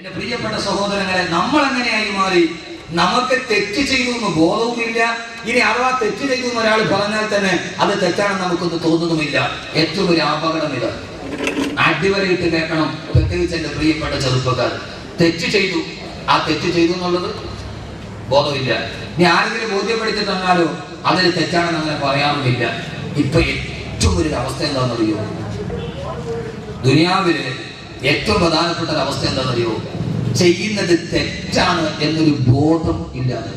എന്റെ പ്രിയപ്പെട്ട സഹോദരങ്ങളെ, നമ്മൾ എങ്ങനെയായി മാറി? നമുക്ക് തെറ്റ് ചെയ്തു എന്ന് ബോധവുമില്ല. ഇനി അഥവാ തെറ്റ് ചെയ്തു എന്ന് ഒരാൾ പറഞ്ഞാൽ തന്നെ അത് തെറ്റാണെന്ന് നമുക്കൊന്ന് തോന്നുന്നുമില്ല. ഏറ്റവും ഒരു അപകടം ഇത്. അടിവരയിട്ട് കേൾക്കണം, പ്രത്യേകിച്ച് എന്റെ പ്രിയപ്പെട്ട ചെറുപ്പക്കാർ. തെറ്റ് ചെയ്തു, ആ തെറ്റ് ചെയ്തു എന്നുള്ളത് ബോധമില്ല. ഇനി ആരെങ്കിലും ബോധ്യപ്പെടുത്തി തന്നാലോ അതിൽ തെറ്റാണെന്ന് അങ്ങനെ പറയാറുമില്ല. ഇപ്പൊ ഏറ്റവും ഒരു അവസ്ഥ എന്താണെന്നറിയോ? ദുനിയാവില് ഏറ്റവും പ്രധാനപ്പെട്ട ഒരു അവസ്ഥ എന്താണെന്നറിയോ? ചെയ്യുന്നത് തെറ്റാണ് എന്നൊരു ബോധം ഇല്ലാതെ.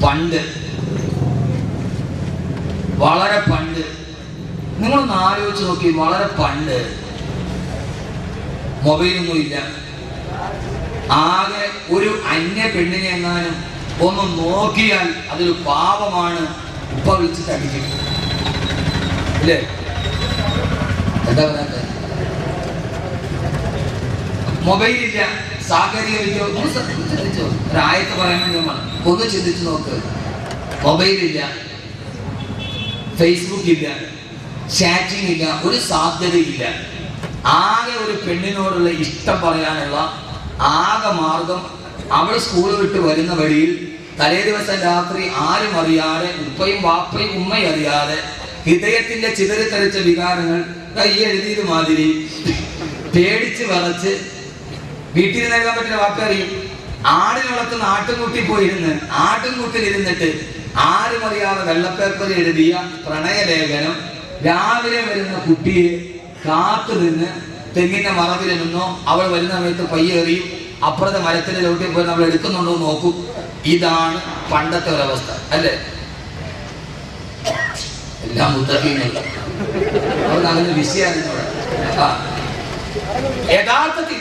പണ്ട്, വളരെ പണ്ട്, നിങ്ങളൊന്ന് ആലോചിച്ച് നോക്കി. വളരെ പണ്ട് മൊബൈലൊന്നും ഇല്ല. ആകെ ഒരു അന്യ പെണ്ണിനെ എങ്ങാനും ഒന്ന് നോക്കിയാൽ അതൊരു പാപമാണ്. ഉപ്പ വിളിച്ചിട്ട് അടിക്കും, ഇല്ലേ? എന്താ പറയാ? മൊബൈലില്ല, സാങ്കേതിക വിദ്യ. ഒന്ന് ചിന്തിച്ചോ, ഒരായത്ത് പറയാൻ വേണ്ടി ഒന്ന് ചിന്തിച്ചു നോക്ക്. മൊബൈലില്ല, ഫേസ്ബുക്ക് ഇല്ല, ചാറ്റിംഗ് ഇല്ല, ഒരു സാധ്യതയില്ല. ആകെ ഒരു പെണ്ണിനോടുള്ള ഇഷ്ടം പറയാനുള്ള ആകെ മാർഗം അവൾ സ്കൂൾ വിട്ട് വരുന്ന വഴിയിൽ തലേ ദിവസം രാത്രി ആരും അറിയാതെ, ഉപ്പയും വാപ്പയും ഉമ്മയും അറിയാതെ, ഹൃദയത്തിന്റെ ചിതറിത്തെറിച്ച വികാരങ്ങൾ കൈ എഴുതിയത് മാതിരി പേടിച്ച് വിറച്ച് വീട്ടിൽ നൽകാൻ പറ്റുന്ന വാപ്പ അറിയും. ആടിന് വളർത്തുന്ന ആട്ടുംകുട്ടി പോയിരുന്ന് ആട്ടുംകുട്ടിലിരുന്നിട്ട് ആരും അറിയാതെ വെള്ളപ്പേപ്പർ എഴുതിയ പ്രണയലേഖനം രാവിലെ വരുന്ന കുട്ടിയെ കാത്തു നിന്ന് തെങ്ങിന്റെ മറവിൽ നിന്നോ അവൾ വരുന്ന സമയത്ത് പയ്യേറിയും അപ്പുറത്തെ മരത്തിന്റെ ചവിട്ടിൽ പോയി നമ്മൾ എടുക്കുന്നുണ്ടോ നോക്കും. ഇതാണ് പണ്ടത്തെ ഒരവസ്ഥ, അല്ലേ? എല്ലാം മുത്തഖീങ്ങൾ അവർക്ക് അങ്ങനെ വിഷയമാണ്. യഥാർത്ഥത്തിൽ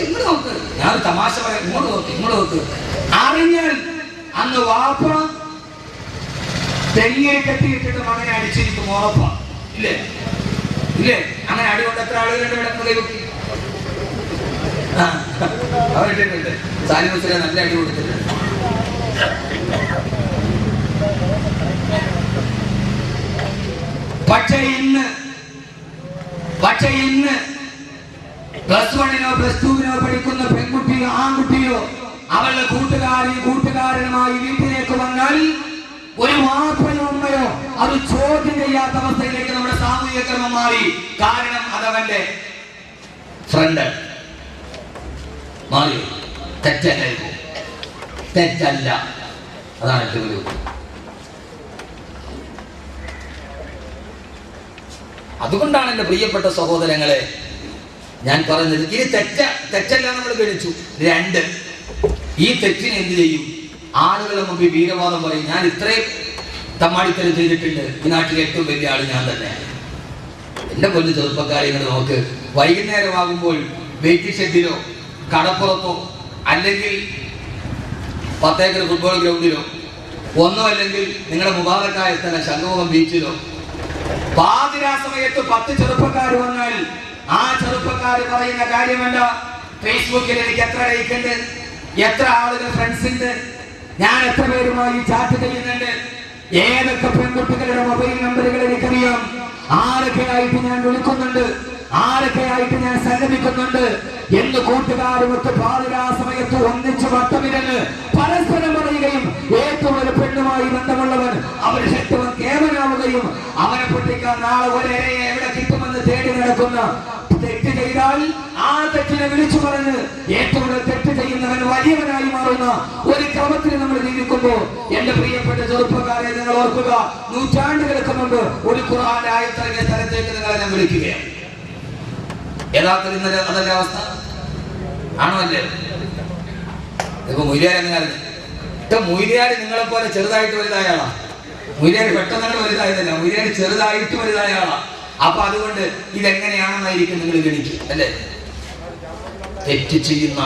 ഇങ്ങോട്ട് നോക്ക്, ഞാൻ തമാശ പറയാം. ഇങ്ങോട്ട് നോക്ക്. അറിഞ്ഞാൽ അന്ന് വാപ്പ തെങ്ങിയെ കെട്ടിയിട്ടിട്ട് മകനെ അടിച്ചിരിക്കും, ഉറപ്പാ, ഇല്ലേ? ഇല്ലേ? അങ്ങനെ അടി കൊണ്ട് എത്ര ആളുകളുടെ കിടക്കുന്ന കൈവക്കി അവരിട്ടിട്ടുണ്ട്. സാലിമസിനെ നല്ല അടി കൊടുത്തിട്ടുണ്ട്. പക്ഷെ ഇന്ന് പ്ലസ് 1-നോ പ്ലസ് 2-നോ പഠിക്കുന്ന പെൺകുട്ടിയോ ആൺകുട്ടിയോ അവളുടെ കൂട്ടുകാരനുമായി വീട്ടിലേക്ക് വന്നാൽ ഒരു വാപ്പയോ ഉമ്മയോ അത് ചോദ്യം ചെയ്യാത്ത അവസ്ഥയിലേക്ക് നമ്മുടെ സാമൂഹിക ക്രമം മാറി. കാരണം അതവന്റെ ഫ്രണ്ട് മാറി. തെറ്റല്ല, അതാണ് ഏറ്റവും വലിയ. അതുകൊണ്ടാണ് എന്റെ പ്രിയപ്പെട്ട സഹോദരങ്ങളെ ഞാൻ പറഞ്ഞത്, ഇനി തെറ്റല്ല നമ്മൾ ഗണിച്ചു. 2, ഈ തെറ്റിനെ എന്ത് ചെയ്യും? ആളുകളെ മുമ്പിൽ വീരവാദം പറയും. ഞാൻ ഇത്രയും തമ്മാടിത്തരം ചെയ്തിട്ടുണ്ട്, ഈ നാട്ടിലെ ഏറ്റവും വലിയ ആള് ഞാൻ തന്നെ. എന്റെ കൊല്ലു ചെറുപ്പക്കാരികൾ നോക്ക്. വൈകുന്നേരമാകുമ്പോൾ വെയിറ്റിംഗ് ഷെഡിലോ കടപ്പുറത്തോ അല്ലെങ്കിൽ 10 ഏക്കർ ഫുട്ബോൾ ഗ്രൗണ്ടിലോ ഒന്നോ അല്ലെങ്കിൽ നിങ്ങളുടെ മുബാറക്കായ സ്ഥലം ശംഖുമുഖം ബീച്ചിലോ പാതിരാ സമയത്ത് 10 ചെറുപ്പക്കാർ വന്നാൽ ആ ചെറുപ്പക്കാർ പറയുന്ന കാര്യമല്ല, ഫേസ്ബുക്കിൽ എനിക്ക് എത്ര ലൈക്ക് ഉണ്ട്, എത്ര ആളുകൾ ഫ്രണ്ട്സ് ഉണ്ട്, ഞാൻ എത്ര പേരുമായി ചാറ്റ് ചെയ്യുന്നുണ്ട്, ഏതൊക്കെ പെൺകുട്ടികളുടെ മൊബൈൽ നമ്പറുകൾ എനിക്കറിയാം, ആരൊക്കെയായിട്ട് ഞാൻ വിളിക്കുന്നുണ്ട്, ആരൊക്കെയായിട്ട് ഞാൻ സംഗമിക്കുന്നുണ്ട് എന്ന് കൂട്ടുകാരുമൊത്ത് പാതിരാ സമയത്ത് ഒന്നിച്ച് വട്ടമിരന്ന് പരസ്പരം പറയുകയും ഏറ്റവും ഒരു പെണ്ണുമായി ബന്ധമുള്ളവൻ അവരുടെ ശക്തവൻ കേവലാവുകയും അവനെ പൊട്ടിക്കാൻ നാളെ ഒരേയെ എവിടെ കിട്ടുമെന്ന് തേടി നടക്കുന്ന, തെറ്റ് ചെയ്താൽ ആ തെറ്റിനെ വിളിച്ചു പറഞ്ഞ് ഏറ്റവും തെറ്റ് ചെയ്യുന്നവൻ വലിയവനായി മാറുന്ന ഒരു ക്രമത്തിൽ നമ്മൾ ജീവിക്കുമ്പോൾ എന്റെ പ്രിയപ്പെട്ട ചെറുപ്പക്കാരെ നിങ്ങൾ ഓർക്കുക, നൂറ്റാണ്ടുകൾക്ക് മുമ്പ് ഒരു ഖുർആന്റെ ആയത്തിറങ്ങിയ സ്ഥലത്തേക്ക് നിങ്ങളെ ഞാൻ വിളിക്കുകയാണ്. യഥാർത്ഥത്തിൽ ഇന്നലെ അതല്ല അവസ്ഥ ആണോ? അല്ലേ? ഇപ്പൊ മൊയ്ലിയാർ എങ്ങനെയായിരുന്നു? മൊയ്ലിയാർ നിങ്ങളെ പോലെ ചെറുതായിട്ട് വലുതായ ആളാ. മൊയ്ലിയാർ പെട്ടെന്ന് വലുതായതല്ല, മൊയ്ലിയാർ ചെറുതായിട്ട് വലുതായ ആളാ. അപ്പൊ അതുകൊണ്ട് ഇതെങ്ങനെയാണെന്നായിരിക്കും നിങ്ങൾ ഗണിക്കും, അല്ലേ? തെറ്റ് ചെയ്യുന്ന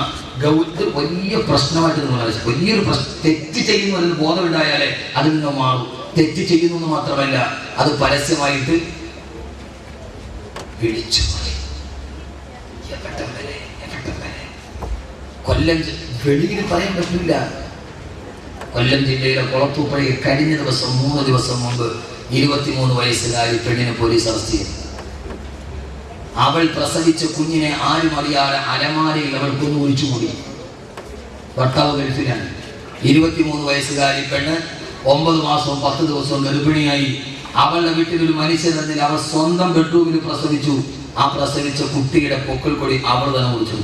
വലിയ പ്രശ്നമായിട്ട് നിങ്ങൾ മനസ്സിലാക്കും. വലിയൊരു തെറ്റ് ചെയ്യുന്ന ഒരു ബോധമുണ്ടായാലേ അതിൽ നിന്ന് മാറും. തെറ്റ് ചെയ്യുന്നു മാത്രമല്ല, അത് പരസ്യമായിട്ട് വിളിച്ചു കൊല്ലം വെളിയിൽ പറയാൻ പറ്റില്ല. കൊല്ലം ജില്ലയിലെ കുളത്തൂപ്പുഴയിൽ കഴിഞ്ഞ ദിവസം 3 ദിവസം മുമ്പ് 23 വയസ്സുകാരി പെണ്ണിനെ പോലീസ് അറസ്റ്റ് ചെയ്തു. അവൾ പ്രസവിച്ച കുഞ്ഞിനെ ആരും അറിയാതെ അലമാരയിൽ അവൾ കൊന്നു ഒഴിച്ചുകൂടി. ഭർത്താവ് ഗൾഫിലാണ്. 23 വയസ്സുകാരി പെണ്ണ് 9 മാസവും 10 ദിവസവും ഗർഭിണിയായി. അവളുടെ വീട്ടിൽ ഒരു മനുഷ്യനെന്നിൽ അവർ സ്വന്തം ബെഡ്റൂമിൽ പ്രസവിച്ചു. ആ പ്രസവിച്ച കുട്ടിയുടെ പൊക്കിൾ കൊടി അവൾ തന്നെ ഒഴിച്ചു.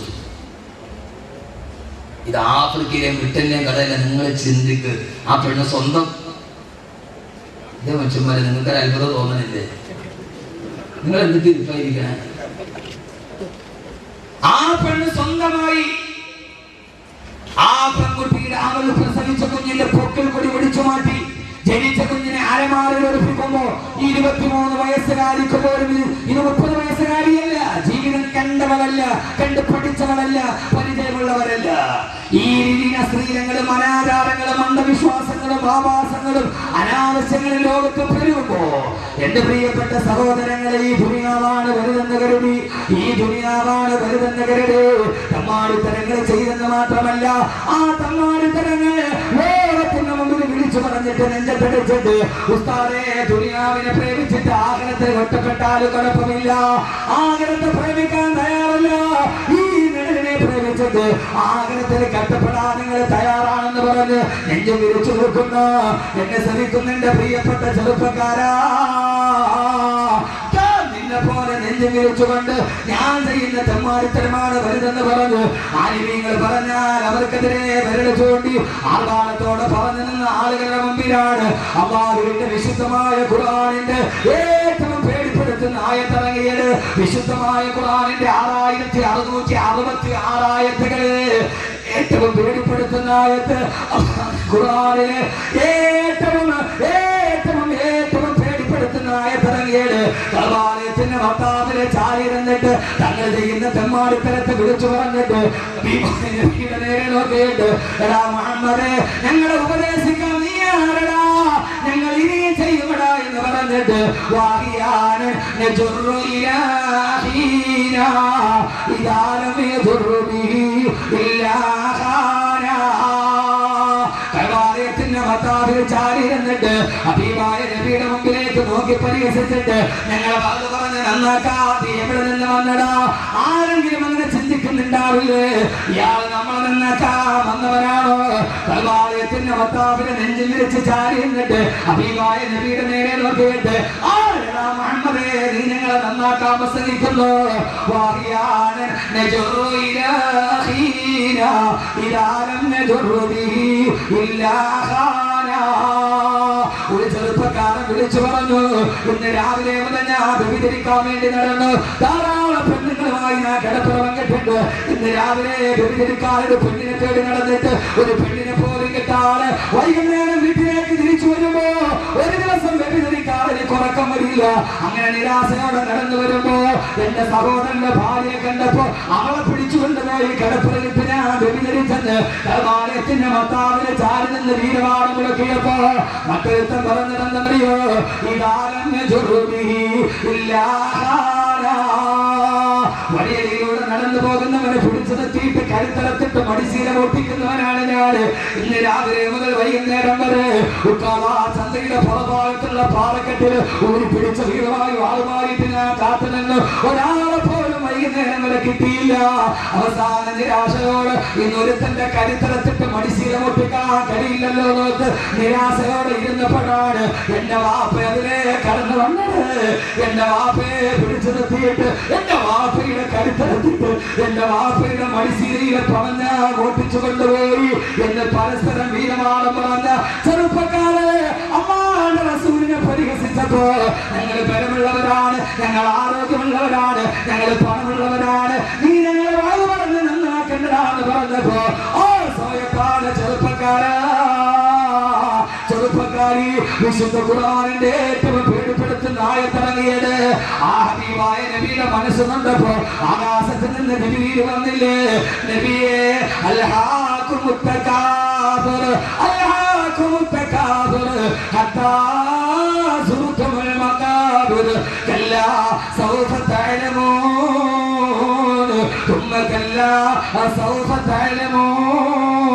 ഇത് ആഫ്രിക്കയിലെയും ബ്രിട്ടനിലെയും കഥയിലെ നിങ്ങൾ ചിന്തിക്ക്. ആ പെണ്ണ് സ്വന്തം ഇതേ മനുഷ്യന്മാരെ നിങ്ങൾക്ക് അത്ഭുതം തോന്നണില്ലേ? നിങ്ങൾ എന്തിട്ട് ഇരിക്കണേ? ആ പെണ്ണ് സ്വന്തമായി ആ പെൺകുട്ടിയുടെ അവൾ പ്രസവിച്ച കുഞ്ഞിന്റെ പൊക്കിൾ കൊടി ഒടിച്ചു മാറ്റി. ജനിച്ച കുഞ്ഞിനെ അലമാരയിൽ ഒളിപ്പിക്കുമ്പോ 23 വയസ്സുകാരിക്ക് പോലും ഇത് 30 വയസ്സുകാരിയല്ല. ജീവിതം കണ്ടവളല്ല, കണ്ട് പഠിച്ചവളല്ല, പരിചയമുള്ളവരല്ല. ഈ സ്ത്രീലങ്ങളും അനാചാരങ്ങളും അന്ധവിശ്വാസങ്ങളും ആവാസങ്ങളും അനാവശ്യങ്ങളും ലോകത്ത് പെരുകുമ്പോ എന്റെ പ്രിയപ്പെട്ട സഹോദരങ്ങളെ, ഈ ദുനിയാവാണ് വലുതെന്ന് കരുതി, ഈ ദുനിയാവാണ് വലുതെന്ന് കരുതി തമ്മാടിത്തരങ്ങൾ ചെയ്തെന്ന് മാത്രമല്ല, ആ തമ്മാടിത്തരങ്ങൾ ലോകത്തിന് മുമ്പിൽ വിളിച്ചു പറഞ്ഞിട്ട് നെഞ്ചത്തടിച്ചിട്ട് ഉസ്താദേ ദുനിയാവിനെ പ്രേമിച്ചിട്ട് ആഗ്രഹത്തിൽ ഒറ്റപ്പെട്ടാലും കുഴപ്പമില്ല, ആഗ്രഹത്തെ പ്രേമിക്കാൻ തയ്യാറല്ല, ഈ നിഴലിനെ പ്രേമിച്ചിട്ട് ആഗ്രഹത്തിൽ കഷ്ടപ്പെടാൻ നിങ്ങൾ തയ്യാറാണെന്ന് പറഞ്ഞ് നെഞ്ചു വിരിച്ചു നിൽക്കുന്ന എന്നെ ശ്രമിക്കുന്ന എന്റെ പ്രിയപ്പെട്ട ചെറുപ്പക്കാരാ, പോലെ നെഞ്ചു വിരിച്ചുകൊണ്ട് ഞാൻ ചെയ്യുന്ന തെമ്മാടിത്തരമാണ് വലുതെന്ന് പറഞ്ഞ് ആലിമീങ്ങൾ പറഞ്ഞാൽ അവർക്കെതിരെ വിരൽ ചൂണ്ടി ആർഭാടത്തോടെ പറഞ്ഞു നിന്ന ആളുകളുടെ മുമ്പിലാണ് അല്ലാഹുവിന്റെ വിശുദ്ധമായ ഖുർആനിന്റെ ഏറ്റവും പേടിപ്പെടുത്തുന്ന ആയത്തിറങ്ങിയത്. വിശുദ്ധമായ ഖുർആനിന്റെ 6666 ആയത്തുകള് ഏറ്റവും പേടിപ്പെടുത്തുന്ന ആയത്ത് ഖുർആനിലെ ഏറ്റവും ആയത്തിറങ്ങിയത്. കഅബാലയത്തിന്റെ ഭർത്താവിനെ ചാരിയിരുന്നിട്ട് തങ്ങൾ ചെയ്യുന്ന തെമ്മാടിത്തരത്തെ വിളിച്ചു പറഞ്ഞിട്ട് നേരെ നോക്കിയിട്ട് എടാ മുഹമ്മദേ, ഞങ്ങളെ ഉപദേശിക്കാൻ നീ ആരടാ, ഞങ്ങൾ ഇനി ചെയ്യുമടാ എന്ന് പറഞ്ഞിട്ട് വാഹിയാണ് ചാരിയിരുന്നിട്ട് അബീബായ നബിയുടെ മുമ്പിലേക്ക് നോക്കി പരിഹസിച്ചിട്ട് ഞങ്ങളെ വാത് പറഞ്ഞ് നന്നാക്കാതെ എവിടെ നിന്ന് വന്നടാ? ആരെങ്കിലും അങ്ങനെ ചിന്തിക്കുന്നുണ്ടാവില്ലേ? ഇയാൾ നമ്മളെ നന്നാക്കാൻ വന്നവരാണോ? കൽവാലയത്തിന്റെ ഭർത്താവിനെ നെഞ്ചിൽ വിരിച്ച് ചാരിയിരുന്നിട്ട് അബീബായ നബിയുടെ നേരെ നോക്കിയിട്ട് ആരെടാ മുഹമ്മദേ, നീ ഞങ്ങളെ നന്നാക്കാൻ പ്രസംഗിക്കുന്നു? വാഹിയാണ് ഒരു ചെറുപ്പക്കാരൻ വിളിച്ചു പറഞ്ഞു, ഇന്ന് രാവിലെ മുതൽ ഞാൻ വ്യഭിചരിക്കാൻ വേണ്ടി നടന്നു, ധാരാളം പെണ്ണുങ്ങളുമായി ഞാൻ കിടപ്പുറം കെട്ടിട്ട് ഇന്ന് രാവിലെ വ്യഭിചരിക്കാൻ ഒരു പെണ്ണിനെ തേടി നടന്നിട്ട് ഒരു പെണ്ണിനെ പോലും കിട്ടാതെ വൈകുന്നേരം വീട്ടിലേക്ക് തിരിച്ചു വരുമ്പോ ഒരു ദിവസം വ്യഭിചരിക്കാൻ എനിക്ക് ഉറക്കം വരില്ല. അങ്ങനെ നിരാശയോടെ നടന്നു വരുമ്പോ എന്റെ സഹോദരന്റെ ഭാര്യയെ കണ്ടപ്പോ അവളെ പിടിച്ചുകൊണ്ടുപോയി കിടപ്പുറത്ത് ഞാൻ വ്യഭിചരിച്ചെന്ന് കൽവാലയത്തിന്റെ ഭർത്താവിനെ ചാരി നിന്ന് വീരവാദം മുഴക്കിയപ്പോ മറ്റൊരുത്തൻ പറഞ്ഞിരുന്നറിയോ, വഴിയിലൂടെ നടന്നു പോകുന്നവനെ പിടിച്ചു നിർത്തിയിട്ട് കരുത്തറത്തിട്ട് മടിശീല പൊട്ടിക്കുന്നവനാണ് ഞാൻ. ഇന്ന് രാവിലെ മുതൽ വൈകുന്നേരം വരെ ചന്തയുടെ പുറഭാഗത്തുള്ള പാറക്കെട്ടിൽ ഊരി പിടിച്ച വീരമായി വാളുമായിട്ട് ഞാൻ കാത്തു നിന്ന് ഒരാളെ പോലും വൈകുന്നേരം വരെ കിട്ടിയില്ല. അവസാന നിരാശയോട് ഇന്നൊരുത്തന്റെ കരുത്തറത്തിട്ട് മടിശീല പൊട്ടിക്കാൻ കഴിയില്ലല്ലോ നോക്ക് നിരാശയോടെ ഇരുന്നപ്പോഴാണ് എന്റെ വാപ്പ അതിലെ കടന്നു വന്നത്. എന്റെ വാപ്പയെ പിടിച്ചു നിർത്തിയിട്ട് എന്റെ വാപ്പയുടെ കരുത്തരത്തിട്ട് എന്റെ വാപ്പയുടെ മടിശീലയിലെ പറഞ്ഞ ഓട്ടിച്ചു കൊണ്ടുപോയി എന്ന് പരസ്പരം വീരമാണം പറഞ്ഞ ചെറുപ്പക്കാരെ അമ്മാന്റെ റസൂലിനെ പരിഹസിച്ചപ്പോ ഞങ്ങൾ ബലമുള്ളവരാണ്, ഞങ്ങൾ ആരോഗ്യമുള്ളവരാണ്, ഞങ്ങൾ പണമുള്ളവരാണ്, നീ ഞങ്ങളെ വാഴ് പറഞ്ഞ് നന്നാക്കേണ്ടതാന്ന് പറഞ്ഞപ്പോ ഓ സ്വയത്താണ് ചെറുപ്പക്കാരി വിശുദ്ധ ഖുർആനിന്റെ ഏറ്റവും പേടിപ്പെടുത്തുന്ന ആയത്തിറങ്ങിയത്. ആ ഹബീബായ നബിയുടെ മനസ്സ് കണ്ടപ്പോ ആകാശത്ത് നിന്ന് നബി വന്നില്ലേ, നബിയെ അൽഹാകുമുത് തകാബുർ അൽഹാകുമുത് തകാബുർ ഹത്താ സുർതുൽ മഖാബിർ കല്ലാ സൗഫ തഅലമൂൻ തുമ്മ കല്ലാ സൗഫ തഅലമൂൻ.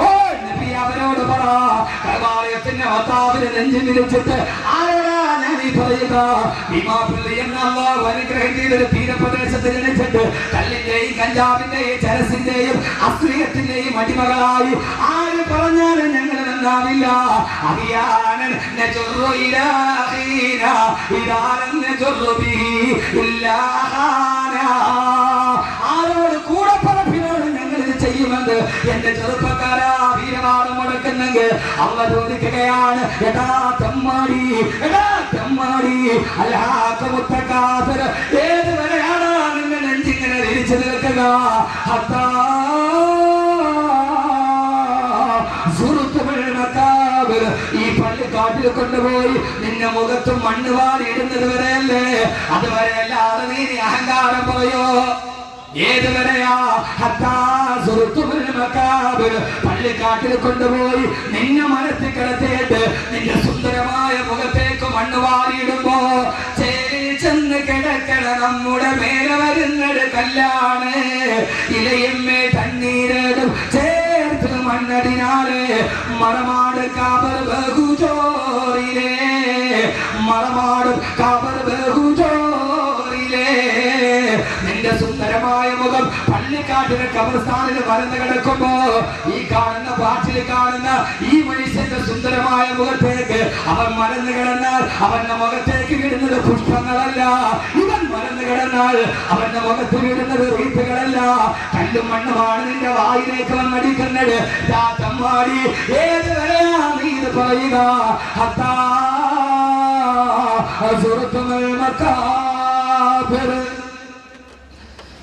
ഓ നബി അവരോട് പറ, കഅബാലയത്തിന്റെ ഭർത്താവിനെ നെഞ്ചിൽ വിരിച്ചിട്ട് ആരാ ഞാൻ ഈ പറയുക, ഭീമാപള്ളി എന്ന അല്ലാഹു അനുഗ്രഹം ചെയ്തൊരു തീരപ്രദേശത്ത് ജനിച്ചിട്ട് കല്ലിന്റെയും കഞ്ചാവിന്റെയും ചരസിന്റെയും അശ്ലീലത്തിന്റെയും അടിമകളായി ആര് പറഞ്ഞാലും ഞങ്ങൾ നന്നാവില്ല. അറിയാനൻ നജുറു ഇലാഹീന ഇദാലൻ നജുറു ബിഹി ഇല്ലാഹാന. ആരോട് കൂടെ പറപ്പിനോട് ഞങ്ങൾ ഇത് ചെയ്യുമെന്ന് എന്റെ ചെറുപ്പക്കാരാ വീരവാദം മുടക്കുന്നെങ്കിൽ അള്ള ചോദിക്കുകയാണ്, എടാ തെമ്മാടി, എടാ തെമ്മാടി, അല്ലാഹുത്തകാതർ ഏതുവരെയാണ് നിന്റെ നെഞ്ചിങ്ങനെ തിരിച്ചു നിൽക്കുക? ഹത്താ ഈ പള്ളിക്കാട്ടിൽ കൊണ്ടുപോയി നിന്നെ മുഖത്തും മണ്ണ് വാരി ഇടുന്നത് വരെയല്ലേ? അതുവരെ അല്ലാതെ നീ അഹങ്കാരം പറയോ? ഏതുവരെയാ? പള്ളിക്കാട്ടിൽ കൊണ്ടുപോയി നിന്നെ മരത്തിൽ കിടത്തിയിട്ട് നിന്റെ സുന്ദരമായ മുഖത്തേക്ക് മണ്ണ് വാരിയിടുമ്പോ ചേരി ചെന്ന് കിടക്കണ നമ്മുടെ മേലെ വരുന്നത് കല്ലാണ്. ഇലയമ്മേ തണ്ണീരടും ചേർത്ത് മണ്ണടിനാല് മറമാട് കാബർ ബഹുജോറിലേ, മറമാടും കാബർ ബഹുജോറിലേ. നിന്റെ സുന്ദരമായ മുഖം പള്ളിക്കാട്ടിലെ കബർസ്ഥാനിൽ മറന്നു കിടക്കുമ്പോ ഈ കാണുന്ന പാട്ടിൽ കാണുന്ന ഈ മനുഷ്യന്റെ സുന്ദരമായ മുഖത്തേക്ക് അവൻ മറന്നു കിടന്നാൽ അവന്റെ മുഖത്തേക്ക് വീടുന്നത് പുഷ്പങ്ങളല്ല. ഇവൻ മറന്നു കിടന്നാൽ അവന്റെ മുഖത്ത് വീടുന്നത് റീത്തുകളല്ല, കല്ലും മണ്ണുമാണ് നിന്റെ വായിലേക്ക് വന്നടിക്കുന്നത്. തമ്മാടി ഏതുവരെയാ നീ ഇത് പറയുക? ഹത്താ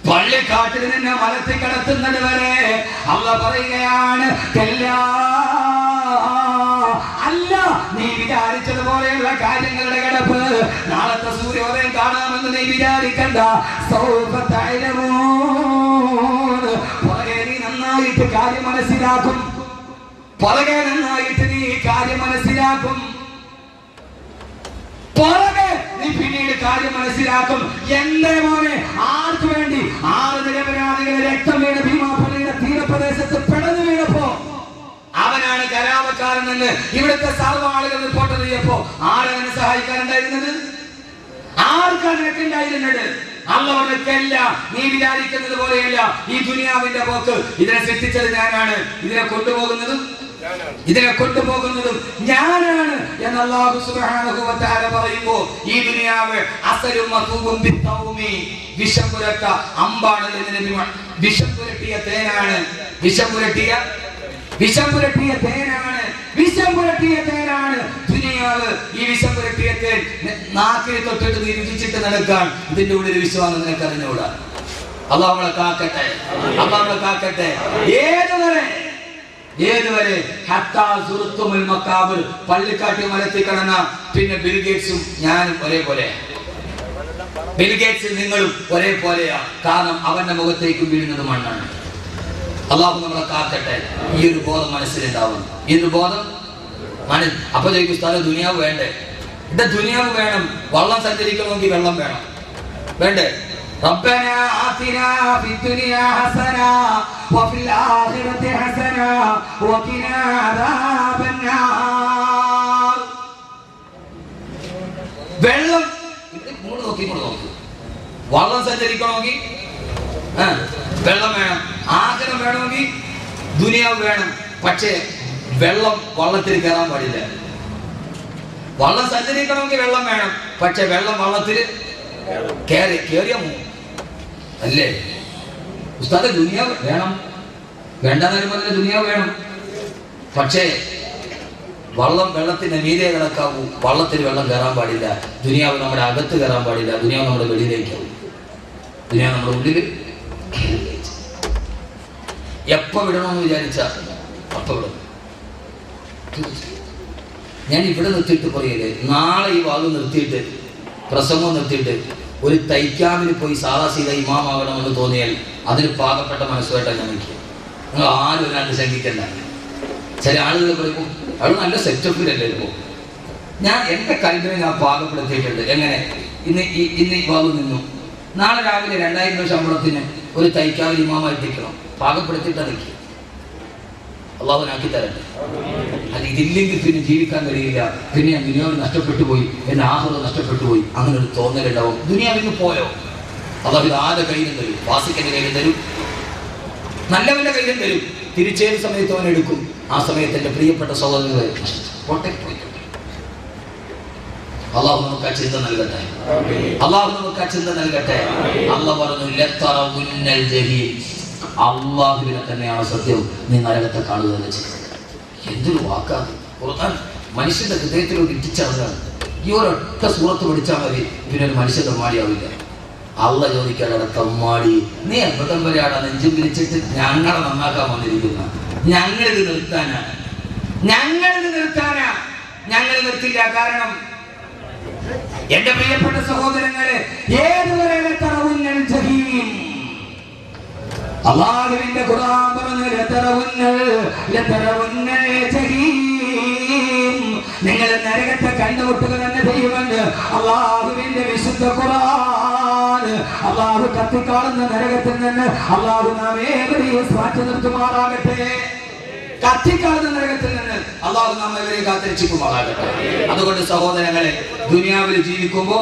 പള്ളിക്കാട്ടിൽ നിന്നെ മലത്തിൽ കിടത്തുന്നത് വരെ അള്ള പറയുകയാണ്, അല്ല നീ വിചാരിച്ചതുപോലെയുള്ള കാര്യങ്ങളുടെ കിടപ്പ് നാളത്തെ സൂര്യോദയം കാണാമെന്ന് നീ വിചാരിക്കണ്ട. പുറകെ നീ നന്നായിട്ട് കാര്യം മനസ്സിലാക്കും, പുറകെ നന്നായിട്ട് നീ കാര്യം മനസ്സിലാക്കും, പുറകെ നീ പിന്നീട് കാര്യം മനസ്സിലാക്കും. എന്റെ മോനെ, ആർക്ക് വേണ്ടി 6 നിരപരാധികളെ രക്തം വീണ് ഭീമാപള്ളിയുടെ തീരപ്രദേശത്ത് പിടഞ്ഞു വീണപ്പോ അവനാണ് കലാപക്കാരനെന്ന് ഇവിടുത്തെ സർവ്വ ആളുകൾ റിപ്പോർട്ട് ചെയ്യപ്പോ ആരവനെ സഹായിക്കാനുണ്ടായിരുന്നത്? ആർക്കാണ് നിനക്കുണ്ടായിരുന്നത്? അള്ളവർക്കല്ല. നീ വിചാരിക്കുന്നത് പോലെയല്ല ഈ ദുനിയാവിന്റെ പോക്ക്. ഇതിനെ സൃഷ്ടിച്ചത് ഞാനാണ്, ഇതിനെ കൊണ്ടുപോകുന്നതും ഞാനാണ് എന്ന് അല്ലാഹു സുബ്ഹാനഹു വ തആല പറയുമ്പോൾ ഈ ദുനിയാവ് അസലും മഖൂബും ബിത്തൗമി, വിഷം പുരട്ട അമ്പാണ് എന്ന് നബി. വിഷം പുരട്ടിയ തേനാണ്, വിഷം പുരട്ടിയ തേനാണ് ദുനിയാവ്. ഈ വിഷം പുരട്ടിയ തേൻ നാക്കിൽ തൊട്ടിട്ട് നീ രുചിച്ചിട്ട് നടക്കാൻ ഇതിന്റെ ഉള്ളിൽ വിശ്വാസം നിനക്ക് അറിഞ്ഞുകൂടാ. അല്ലാഹു നമ്മളെ കാക്കട്ടെ, അല്ലാഹു നമ്മളെ കാക്കട്ടെ. ഏതുവരെ പള്ളിക്കാട്ടി മലത്തിൽ കിടന്ന പിന്നെ ബിൽഗേറ്റ്സും ഞാനും ഒരേപോലെ. ബിൽഗേറ്റ്സ് നിങ്ങളും ഒരേപോലെയാ. കാരണം അവന്റെ മുഖത്തേക്ക് വീഴുന്നത് മണ്ണാണ്. അല്ലാഹു നമ്മളെ കാക്കട്ടെ. ഈ ഒരു ബോധം മനസ്സിലുണ്ടാവും. ഈ ഒരു ബോധം അപ്പൊ ചോദിക്കും, സ്ഥലം ദുനിയാവ് വേണ്ടേ? ഇവിടെ ദുനിയാവ് വേണം. വള്ളം സഞ്ചരിക്കണമെങ്കിൽ വെള്ളം വേണം, വേണ്ടേ? ربنا آتنا في الدنيا حسنة وفي الآخرة حسنة وقنا عذاب النار. വെള്ളം ഇങ്ങോട്ട് നോക്കി വള്ളം സഞ്ചരിക്കണമെങ്കിൽ വെള്ളം വേണം, ആഗ്രഹം വേണമെങ്കിൽ ദുനിയാവ് വേണം. പക്ഷേ വെള്ളം വള്ളത്തിൽ കയറാൻ പാടില്ല. വള്ളം സഞ്ചരിക്കണമെങ്കിൽ വെള്ളം വേണം, പക്ഷെ വെള്ളം വള്ളത്തിൽ കേറിയ അല്ലേ? ഉസ്താദ് ദുനിയാവ് വേണം, വേണ്ടെന്ന് പറഞ്ഞ ദുനിയാവ് വേണം. പക്ഷേ വെള്ളത്തിന്റെ മീതെ കിടക്കാവൂ. വള്ളത്തിൽ വെള്ളം കയറാൻ പാടില്ല. ദുനിയാവ് നമ്മുടെ അകത്ത് കയറാൻ പാടില്ല. ദുനിയാവ് നമ്മുടെ വെളിയിലേക്കാവും. ദുനിയാവ് നമ്മുടെ ഉള്ളിൽ എപ്പോ വിടണമെന്ന് വിചാരിച്ച അപ്പൊ വിടും. ഞാൻ ഇവിടെ നിർത്തിയിട്ട് പറയല്ലേ, നാളെ ഈ വാദം നിർത്തിയിട്ട് പ്രസംഗം നിർത്തിയിട്ട് ഒരു തൈക്കാമിന് പോയി സാദാ സീത ഇമാമാകണമെന്ന് തോന്നിയാൽ അതിന് പാകപ്പെട്ട മനസ്സുമായിട്ടാണ് ഞാൻ നിൽക്കുക. നിങ്ങൾ ആരും ഒരാണ്ട് ശങ്കിക്കണ്ട. ചില ആളുകൾ പറയുമ്പോൾ അത് നല്ല സെറ്റപ്പിലല്ലേ ഇപ്പോൾ. ഞാൻ എൻ്റെ കൽബിനെ ഞാൻ പാകപ്പെടുത്തിയിട്ടുണ്ട്. എങ്ങനെ? ഇന്ന് ഈ വാദം നിന്നു, നാളെ രാവിലെ 2000 രൂപ ശമ്പളത്തിന് ഒരു തൈക്കാവിൽ ഇമാമായി നിൽക്കണം. പാകപ്പെടുത്തിയിട്ടാണ് നിൽക്കുക. അള്ളാഹുനാക്കി തരട്ടെ. അല്ല ഇതില്ലെങ്കിൽ പിന്നെ ജീവിക്കാൻ കഴിയില്ല, പിന്നെ ഞാൻ ദുനിയാവിൽ നഷ്ടപ്പെട്ടു പോയി, എന്റെ ആഹ്റം നഷ്ടപ്പെട്ടു പോയി, അങ്ങനെ ഒരു തോന്നലുണ്ടാവും. ദുനിയാവിൽ പോയോ അള്ളാഹു ആരുടെ കയ്യിലും തരും, വാസിക്കന്റെ കയ്യിലും തരും, നല്ലവന്റെ കയ്യിലും തരും. തിരിച്ചേത് സമയത്ത് അവൻ എടുക്കും. ആ സമയത്ത് എന്റെ പ്രിയപ്പെട്ട സഹോദരങ്ങളെ അള്ളാഹു നമുക്ക് ആ ചിന്ത നൽകട്ടെ. അള്ളാഹു നമുക്ക് ആ ചിന്ത നൽകട്ടെ. അള്ളാഹു പറഞ്ഞു ലതറവുന്നൽ ജഹീം, അള്ളാഹുവിനെ തന്നെയാണ് സത്യം, നീ നരകത്തെ കാണുക എന്ന് ചെയ്യും. എന്തൊരു വാക്കാണ് ഖുർആൻ മനുഷ്യന്റെ ഹൃദയത്തിലോട്ട് ഇറ്റിച്ചതാണ്. ഈ ഒരൊറ്റ സൂറത്ത് പഠിച്ചാൽ മതി, പിന്നെ ഒരു മനുഷ്യ തമ്മാടിയാവില്ല. അള്ളാഹ് ചോദിക്കാതെ തമ്മാടി നീ അമ്പതം വരെയാണ് നെഞ്ചും പിരിച്ചിട്ട് ഞങ്ങളെ നന്നാക്കാൻ വന്നിരിക്കുന്ന, ഞങ്ങളിത് നിർത്താനാ, ഞങ്ങൾ നിർത്തില്ല. കാരണം എന്റെ പ്രിയപ്പെട്ട സഹോദരങ്ങളെ, ഏതുവരെ അല്ലാഹുവിന്റെ ഖുർആൻ പറഞ്ഞു നിങ്ങൾ നരകത്തെ കണ്ടുമുട്ടുക തന്നെ ചെയ്യുമെന്ന് അല്ലാഹുവിന്റെ വിശുദ്ധ ഖുർആൻ. അല്ലാഹു കത്തിക്കാളുന്ന നരകത്തിൽ നിന്ന് അല്ലാഹു നാം ഏവരെയും മാറ്റി നിർത്തുമാറാകട്ടെ. കത്തിക്കാളുന്ന നരകത്തിൽ നിന്ന് അല്ലാഹു നാം ഏവരെയും കാത്തിരക്ഷിക്കുമാറാകട്ടെ. അതുകൊണ്ട് സഹോദരങ്ങളെ, ദുനിയാവിൽ ജീവിക്കുമ്പോ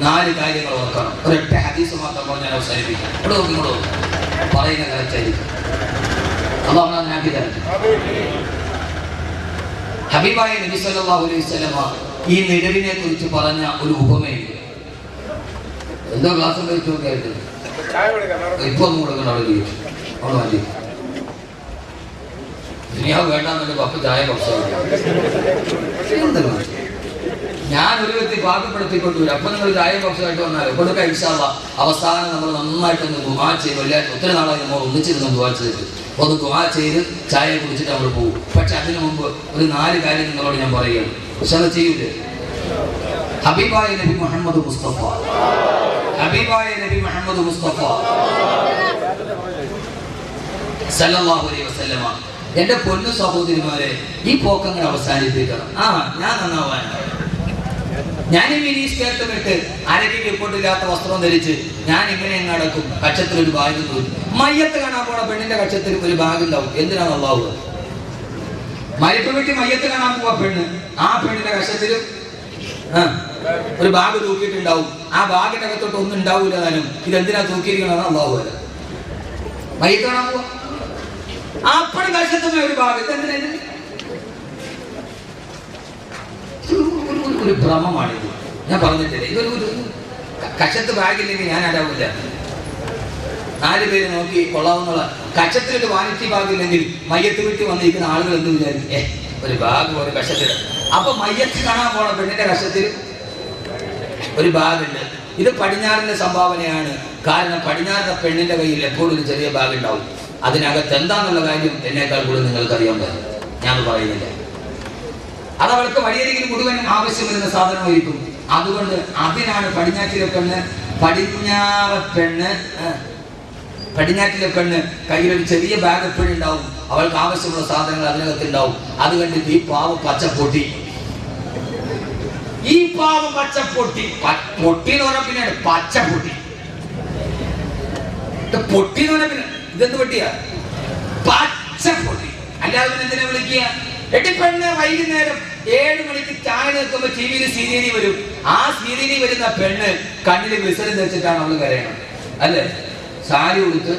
4 കാര്യങ്ങൾ ഓർക്കണം. ഒരൊറ്റ ഹദീസ് മാത്രം പറഞ്ഞാൽ അവസാനിപ്പിക്കാം. ഇവിടെ നോക്കിക്കോളൂ, പറയുന്ന കറക്റ്റായിരിക്കും. അല്ലാഹു നമ്മെ ആക്കി തരട്ടെ. ഹബീബായ നബി സല്ലല്ലാഹു അലൈഹി വസല്ലമ ഈ നിഴലിനെ കുറിച്ച് പറഞ്ഞ ഒരു ഉപമയുണ്ട്. എന്തോ ഗ്ലാസ് കഴിച്ചു നോക്കിയായിട്ട് ഇപ്പൊ ഒന്നും കൊടുക്കണം. അവിടെ ജീവിച്ചു അവിടെ മതി, ദുനിയാവ് വേണ്ടാന്നൊരു കപ്പ് ചായ ഞാൻ ഒരു വ്യക്തി പാകപ്പെടുത്തിക്കൊണ്ടുവരും. അപ്പൊ നിങ്ങൾ ചായ ബോക്സായിട്ട് വന്നാലും കൊടുക്കാം ഇൻഷാ അല്ലാഹ്. അവസാനം നമ്മൾ നന്നായിട്ടൊന്ന് ദുആ ചെയ്ത്, ഒത്തിരി നാളായി നമ്മൾ ഒന്നിച്ചിരുന്ന് ദുആ ചെയ്തിട്ട് ഒന്ന് ദുആ ചെയ്ത് ചായ കുടിച്ചിട്ട് നമ്മൾ പോകും. പക്ഷെ അതിനു മുമ്പ് ഒരു 4 കാര്യം നിങ്ങളോട് ഞാൻ പറയുകയാണ്. പക്ഷെ ചെയ്യൂലേ? ഹബീബായ നബി മുഹമ്മദ് മുസ്തഫ സല്ലല്ലാഹു അലൈഹി വസല്ലമ, എന്റെ പൊന്നു സഹോദരിമാരെ, ഈ പോക്കങ്ങൾ അവസാനിപ്പിക്കണം. ഞാൻ നന്നാവാനാണ്. ഞാൻ ഈ മിനീസ് കേട്ടുമിട്ട് അരയ്ക്ക് റിപ്പോർട്ടില്ലാത്ത വസ്ത്രം ധരിച്ച് ഞാൻ ഇങ്ങനെ നടക്കും. കക്ഷത്തിൽ ഒരു ബാഗ് തോന്നി. മയ്യത്ത് കാണാൻ പോണ പെണ്ണിന്റെ കക്ഷത്തിൽ ഒരു ബാഗ് ഉണ്ടാവും. എന്തിനാണ് അള്ളാഹു? മരിപ്പ് വീട്ടിൽ മയ്യത്ത് കാണാൻ പോവാ പെണ്ണ്, ആ പെണ്ണിന്റെ കക്ഷത്തിൽ ഒരു ബാഗ് തൂക്കിയിട്ടുണ്ടാവും. ആ ബാഗിന്റെ അകത്തോട്ട് ഒന്നും ഉണ്ടാവൂല. താനും ഇതെന്തിനാ തൂക്കിയിരിക്കണമെന്ന് അള്ളാഹു അല്ല. മയ്യത്ത് കാണാൻ പോവാ, അപ്പഴും കക്ഷത്തുമേ ഒരു ബാഗ്. ഇതെന്തിനാ? ഒരു ഭ്രമമാണിത്. ഞാൻ പറഞ്ഞിട്ടില്ല, ഇതൊരു കക്ഷത്ത് ബാഗില്ലെങ്കിൽ ഞാൻ അടാവില്ല. 4 പേര് നോക്കി കൊള്ളാവുന്നുള്ള കക്ഷത്തിലൊരു വാനിറ്റി ബാഗില്ലെങ്കിൽ മയ്യത്ത് വീട്ടിൽ വന്നിരിക്കുന്ന ആളുകൾ എന്ത് വിചാരിക്കും? ഒരു ബാഗ് ഒരു കക്ഷത്തിൽ. അപ്പൊ മയ്യത്ത് കാണാൻ പോണ പെണ്ണിന്റെ കക്ഷത്തിൽ ഒരു ബാഗുണ്ട്. ഇത് പടിഞ്ഞാറിന്റെ സംഭാവനയാണ്. കാരണം പടിഞ്ഞാറിന്റെ പെണ്ണിന്റെ കയ്യിൽ എപ്പോഴും ഒരു ചെറിയ ബാഗ് ഉണ്ടാവും. അതിനകത്ത് എന്താന്നുള്ള കാര്യം എന്നേക്കാൾ കൂടുതൽ നിങ്ങൾക്ക് അറിയാൻ പറ്റും. ഞാൻ പറയുന്നില്ല. അതവൾക്ക് വഴിയരികിൽ മുഴുവൻ ആവശ്യം വരുന്ന സാധനമായിരിക്കും. അതുകൊണ്ട് അതിനാണ് പടിഞ്ഞാറ്റിലെ പെണ്ണ് കയ്യിലൊരു ചെറിയ ബാഗ് എപ്പോഴും ഉണ്ടാവും. അവൾക്ക് ആവശ്യമുള്ള സാധനങ്ങൾ അതിനകത്ത് ഉണ്ടാവും. അത് കണ്ടിട്ട് ഈ പാവം പച്ചപ്പൊട്ടി പൊട്ടി എന്ന് പറഞ്ഞാൽ പിന്നെ പച്ചപ്പൊട്ടി പൊട്ടി എന്ന് പറഞ്ഞാൽ പിന്നെ ഇതെന്ത് പൊട്ടിയാ? പച്ചപ്പൊട്ടി. അല്ലാതെ പിന്നെ എന്തിനാ വിളിക്കുക? പെണ്ണ് വൈകുന്നേരം 7 മണിക്ക് ചായ നിൽക്കുമ്പോ ടിവിയിൽ സീരിയലി വരും. ആ സീരിയലി വരുന്ന പെണ്ണ് കണ്ണിൽ ഗ്ലിസറിൻ വെച്ചിട്ടാണ് അവള് കരയണം, അല്ലേ? സാരി ഉടുത്ത്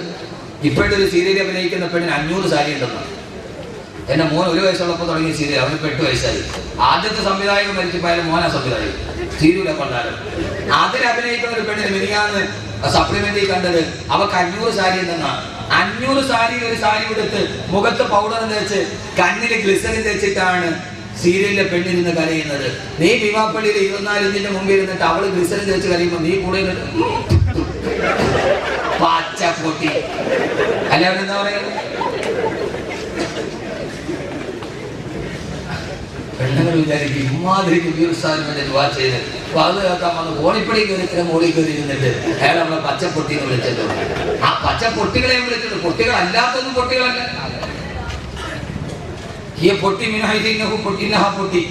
ഇപ്പോഴത്തെ ഒരു സീരിയൽ അഭിനയിക്കുന്ന പെണ്ണിന് 500 സാരി ഉണ്ടെന്നാണ്. എന്റെ മോൻ 1 വയസ്സുള്ളപ്പോൾ തുടങ്ങിയ സീരിയൽ, അവന് 8 വയസ്സായി. ആദ്യത്തെ സംവിധായകൻ മരിച്ചപ്പോയാലും മോനാ സംവിധായകൻ. സീരിയലൊക്കെ കൊണ്ടാലും അതിൽ അഭിനയിക്കുന്ന ഒരു പെണ്ണിന് മിനിയാന്ന് സപ്ലിമെന്റിൽ കണ്ടത് അവക്ക് 500 സാരി ഉണ്ടെന്നാണ്. 500 സാരി ഒരു സാരി എടുത്ത് മുഖത്ത് പൗഡർ തേച്ച് കണ്ണില് ഗ്ലിസറിൻ തേച്ചിട്ടാണ് സീരിയലിലെ പെണ്ണിരുന്ന് കരയുന്നത്. നീ ഭീമാപ്പള്ളിയിൽ 24 മുമ്പിൽ ഇരുന്നിട്ട് അവള് ഗ്ലിസറിൻ തേച്ച് കരയുമ്പോ നീ കൂടെ പച്ചപ്പൊട്ടി. അല്ലാതെ എന്താ പറയുന്നത്? പെണ്ണുങ്ങൾ വിചാരിക്കും ഇമാതിരി ഉയർസ്ഥാനം ദുആ ചെയ്ത് അത് കേൾക്കാൻ വന്ന് കോണിപ്പടി കയറി മോളിൽ കയറി ഇരുന്നിട്ട് അയാൾ നമ്മളെ പച്ചപ്പൊട്ടി എന്ന് വിളിച്ചിട്ടുണ്ട്. ആ പച്ചപ്പൊട്ടികളെ വിളിച്ചിട്ടുണ്ട്. പൊട്ടികൾ അല്ലാത്തൊന്നും പൊട്ടികളല്ല. ഈ പൊട്ടി മിനഹു പൊട്ടി നഹ പൊട്ടി.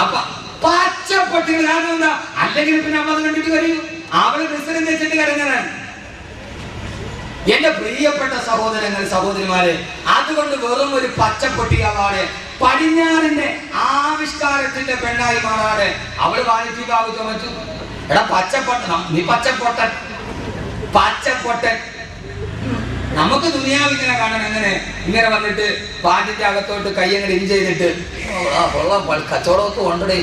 അപ്പൊ പച്ചപ്പൊട്ടികൾ എന്താ? അല്ലെങ്കിൽ പിന്നെ അമ്മ അത് കണ്ടിട്ട് കരയും. അവള് ക്രിസ്ത്യൻ വെച്ചിട്ട് കരഞ്ഞതാണ്. എന്റെ പ്രിയപ്പെട്ട സഹോദരങ്ങൾ സഹോദരിമാരെ, അതുകൊണ്ട് വെറും ഒരു പച്ചപ്പൊട്ടിയാവാതെ പടിഞ്ഞാറിന്റെ ആവിഷ്കാരത്തിന്റെ പെണ്ണായി മാറാതെ അവള് വാണിജ്യകാവ് ചുമച്ചു. എടാ പച്ചപ്പൊട്ടൻ, നീ പച്ചപ്പൊട്ടൻ, പച്ചപ്പൊട്ടൻ. നമുക്ക് ദുനിയാവിങ്ങനെ കാണണം. ഇങ്ങനെ വന്നിട്ട് പാട്ടിന്റെ അകത്തോട്ട് കയ്യങ്ങൾ ഇൻ ചെയ്തിട്ട് കച്ചവടമൊക്കെ കൊണ്ടേ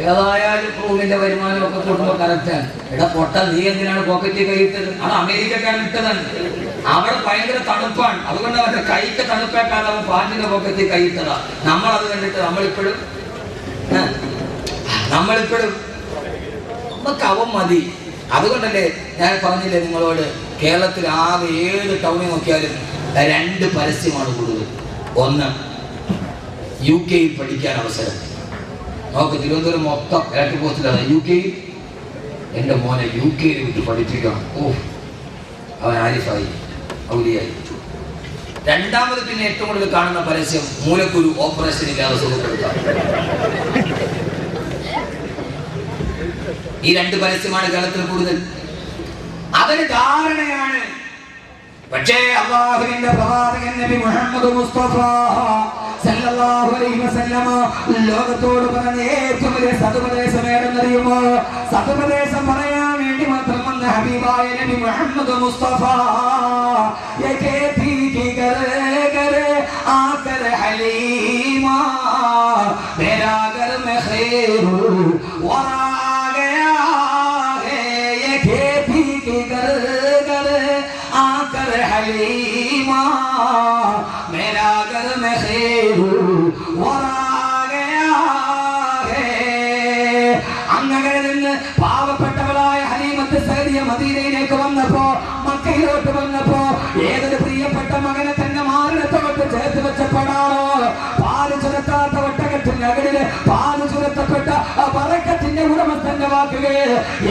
ഏതായാലും റൂമിന്റെ വരുമാനമൊക്കെ കൂടുമ്പോ കറക്റ്റാണ്. എടാ പൊട്ട, നീ എന്തിനാണ് പോക്കറ്റിൽ കൈയിട്ടത്? അത് അമേരിക്കക്കാരൻ ഇട്ടതാണ്. അവിടെ ഭയങ്കര തണുപ്പാണ്, അതുകൊണ്ട് അവന്റെ കൈക്ക് തണുപ്പേക്കാതെ അവൻ പാട്ടിന്റെ പോക്കറ്റിൽ കൈയിട്ടതാ. നമ്മളത് കണ്ടിട്ട് നമ്മളിപ്പോഴും നമുക്ക് അവൻ മതി. അതുകൊണ്ടല്ലേ ഞാൻ പറഞ്ഞില്ലേ നിങ്ങളോട്, കേരളത്തിൽ ആകെ ഏത് ടൗണിൽ നോക്കിയാലും 2 പരസ്യമാണ് കൂടുതൽ. ഒന്ന്, UK പഠിക്കാൻ അവസരം. നോക്ക്, തിരുവനന്തപുരം മൊത്തം ഇലക്ട്രിക് പോസ്റ്റിലാണ് UK. എൻ്റെ മോനെ UK വിട്ട് പഠിപ്പിക്കണം. അവൻ ആരിഫായി, ഔലിയായി. രണ്ടാമത് പിന്നെ ഏറ്റവും കൂടുതൽ കാണുന്ന പരസ്യം മൂലക്കുരു ഓപ്പറേഷൻ ഇല്ലാതെ സുഖപ്പെടുത്താം. ഈ 2 പരസ്യമാണ് കേരളത്തിൽ കൂടുതൽ. അതൊരു ധാരണയാണ്. പക്ഷേ അല്ലാഹുവിന്റെ പ്രവാചകൻ നബി മുഹമ്മദ് മുസ്തഫ സല്ലല്ലാഹു അലൈഹി വസല്ലമ ലോകത്തോട് പറഞ്ഞ ഏറ്റവും വലിയ സതുപദേശം ഏതെന്നറിയുമോ? സതുപദേശം പറയാൻ വേണ്ടി മാത്രം വന്ന ഹബീബായ നബി മുഹമ്മദ് മുസ്തഫ ആകർ ഹലീമാ മേരാ ഘർ മേ ഖൈറുൽ വറാ ഗയാ ഹേ യേ ഖേതി കി ഘർ ആകർ ഹലീമാ മേരാ ഘർ മേ ഖൈറുൽ വറാ ഗയാ ഹേ. അങ്ങനെ നിന്ന് പാവപ്പെട്ടവളായ ഹലീമത്ത് സഅദിയ മദീനയിലേക്ക് വന്നപ്പോ, മക്കയിലോട്ട് വന്നപ്പോ ഏതൊരു പ്രിയപ്പെട്ട മകനെ തന്നെ മാറിടത്തോട്ട് ചേർത്ത് വെച്ചപ്പെടാറോ, പാല് ചുരത്താത്ത ഒട്ടകത്തിന്റെ അകടില് പാല് ചുരത്തപ്പെട്ട പറക്കത്തിന്റെ ഉടമസ്ഥന്റെ വാക്കുകൾ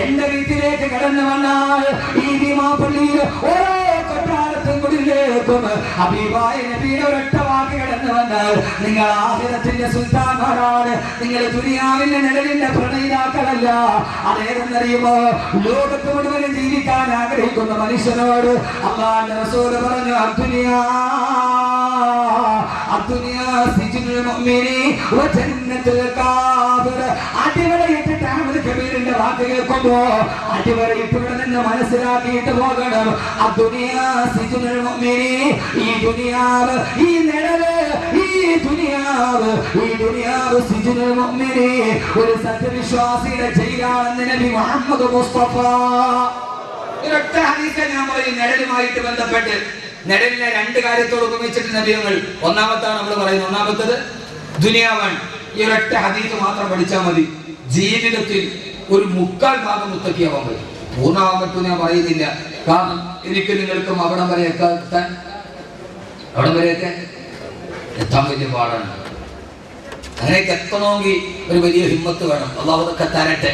എന്റെ വീട്ടിലേക്ക് കടന്നു വന്നാൽ ഈ ഭീമാപള്ളിയിൽ ഓരോ കൊട്ടാരത്തും കുടിലേക്കും ഹബീബായ നബിയുടെ ഒരൊറ്റ വാക്ക് കടന്നു വന്നാൽ നിങ്ങൾ ആഖിറത്തിന്റെ സുൽത്താന്മാരാണ്, നിങ്ങൾ ദുനിയാവിന്റെ നിഴലിന്റെ പ്രണയിതാക്കളല്ല. അതേതെന്നറിയുമോ? ലോകത്ത് മുഴുവനും ജീവിക്കാൻ ആഗ്രഹിക്കുന്ന മനുഷ്യനോട് അല്ലാഹുവിന്റെ റസൂൽ പറഞ്ഞു, അടിവരയിട്ടിട്ട് അഹ്മദ് കബീറിന്റെ വാക്ക് കേൾക്കുമ്പോ അടിവരയിട്ടിവിടെ നിന്ന് മനസ്സിലാക്കിയിട്ട് പോകണം. ഈ ദുനിയാവ്, ഈ നിഴല്, ഈ ദുനിയാവ് സിജ്നുൽ മുഅ്മിനി, ഒരു സത്യവിശ്വാസിയുടെ ജയിലാണെന്ന് നബി മുഹമ്മദ് മുസ്തഫ. ഒരൊറ്റ ഹദീസ് ഞാൻ പറയും നിഴലുമായിട്ട് ബന്ധപ്പെട്ട്. നിഴലിനെ 2 കാര്യത്തോട് ഉപമിച്ചിട്ട് നബിയങ്ങൾ. ഒന്നാമത്താണ് നമ്മൾ പറയുന്നത്, ഒന്നാമത്തത് ദുനിയാവാണ്. ഈ ഒരൊറ്റ ഹദീസ് മാത്രം പഠിച്ചാൽ മതി. ജീവിതത്തിൽ ഒരു 3/4 ഭാഗം മുത്തക്കിയാവാൻ പറ്റും. പൂർണ്ണമാവാൻ പറ്റും ഞാൻ പറയുന്നില്ല. കാരണം എനിക്ക് നിങ്ങൾക്കും അവിടം വരെയൊക്കെ എത്താൻ വലിയ പാടാണ്. അങ്ങനെയൊക്കെ എത്തണമെങ്കിൽ ഒരു വലിയ ഹിമ്മത്ത് വേണം. അല്ലാഹു അതൊക്കെ തരട്ടെ.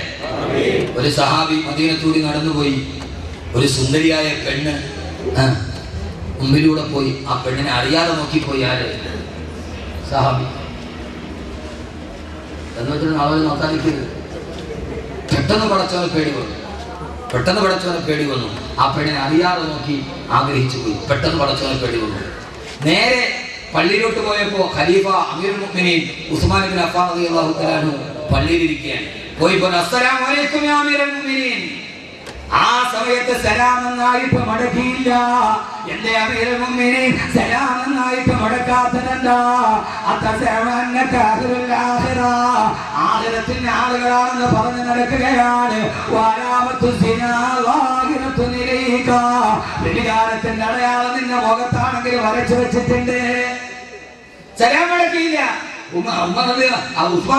ഒരു സഹാബി മദീനത്തൂടി നടന്നുപോയി. ഒരു സുന്ദരിയായ പെണ്ണ് മുമ്പിലൂടെ പോയി. ആ പെണ്ണിനെ അറിയാതെ നോക്കിപ്പോയി. ആര്? സഹാബി. എന്ന് വെച്ചാൽ ആളുകൾ നോക്കാൻ നിൽക്കരുത്. പെട്ടെന്ന് പടച്ചവനെ പേടി വന്നു. ആ പെണ്ണിനെ അറിയാതെ നോക്കി ആഗ്രഹിച്ചു പോയി. പെട്ടെന്ന് പടച്ചവനെ പേടി വന്നു. നേരെ പള്ളിയിലോട്ട് പോയപ്പോ ഖലീഫ അമീറുൽ മുഅ്മിനീൻ ഉസ്മാൻ ഇബ്നു അഫ്ഫാൻ റളിയല്ലാഹു തആല അൻഹു പള്ളിയിലിരിക്കുകയാണ്. പോയിപ്പോ അസ്സലാമു അലൈക്കും യാ അമീറുൽ മുഅ്മിനീൻ. ആ സമയത്ത് സലാം എന്നായിട്ട് മടക്കിയില്ല. എന്റെ അമീറുൽ മുഅ്മിനീൻ സലാം എന്നായിട്ട് മടക്കാത്തതെന്താ? ആഖിറത്തിന്റെ ആളുകളാണെന്ന് പറഞ്ഞു നടക്കുകയാണ്. വ്യഭിചാരത്തിന്റെ അടയാളം നിന്റെ മുഖത്താണെങ്കിൽ വരച്ചു വെച്ചിട്ടുണ്ട്. സലാം മടക്കിയില്ല. ഉസ്മാൻ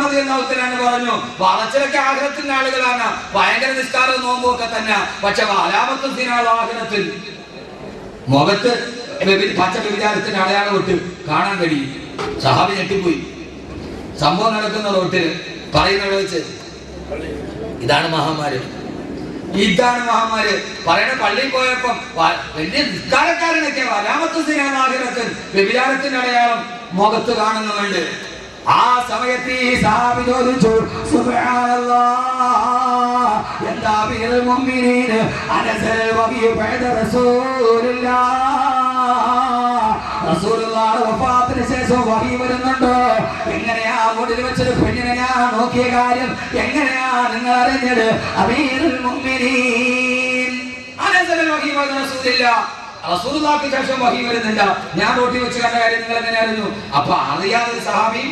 റളിയല്ലാഹു തആല പറഞ്ഞു, വളച്ചിലൊക്കെ ആഖിറത്തിന്റെ ആളുകളാണ്, ഭയങ്കര നിസ്കാരവും നോമ്പും ഒക്കെ തന്നെ. പക്ഷെ ആഖിറത്തിൽ മുഖത്ത് പച്ച വ്യഭിചാരത്തിന്റെ അടയാളം വിട്ട് കാണാൻ കഴിയും. സഹാബി ഞെട്ടിപ്പോയി. സംഭവം നടക്കുന്ന റോട്ടിൽ പറയുന്നത് വെച്ച് ഇതാണ് മഹാമാര് പറയണ. പള്ളിയിൽ പോയപ്പോ വലിയ നിസ്കാരക്കാരനൊക്കെ ആഖിറത്തിൽ വ്യഭിചാരത്തിന്റെ അടയാളം മുഖത്ത് കാണുന്നുണ്ട്. ആ സമയത്ത് ഈ സഹാബി ചോദിച്ചു, സുബ്ഹാനല്ലാഹ്, എന്താ അമീറുൽ മുഅ്മിനീൻ അനസൽ വഹി ബഅദ റസൂലുള്ളാഹിയുടെ വഫാത്തിന് ശേഷം വഹി വരുന്നുണ്ടോ? എങ്ങനെയാ മുടിൽ വെച്ചൊരു പെണ്ണിനെ ഞാൻ നോക്കിയ കാര്യം എങ്ങനെയാ നിങ്ങൾ അറിഞ്ഞത്? അമീറുൽ മുഅ്മിനീൻ അനസൽ വഹി ബഅദ റസൂലുള്ളാഹിക്ക് ശേഷം വഹി വരുന്നില്ല, ഞാൻ റോട്ടി വെച്ച് കണ്ട കാര്യം നിങ്ങൾ എങ്ങനെ അറിഞ്ഞു? അപ്പൊ അറിയാതൊരു സഹാബി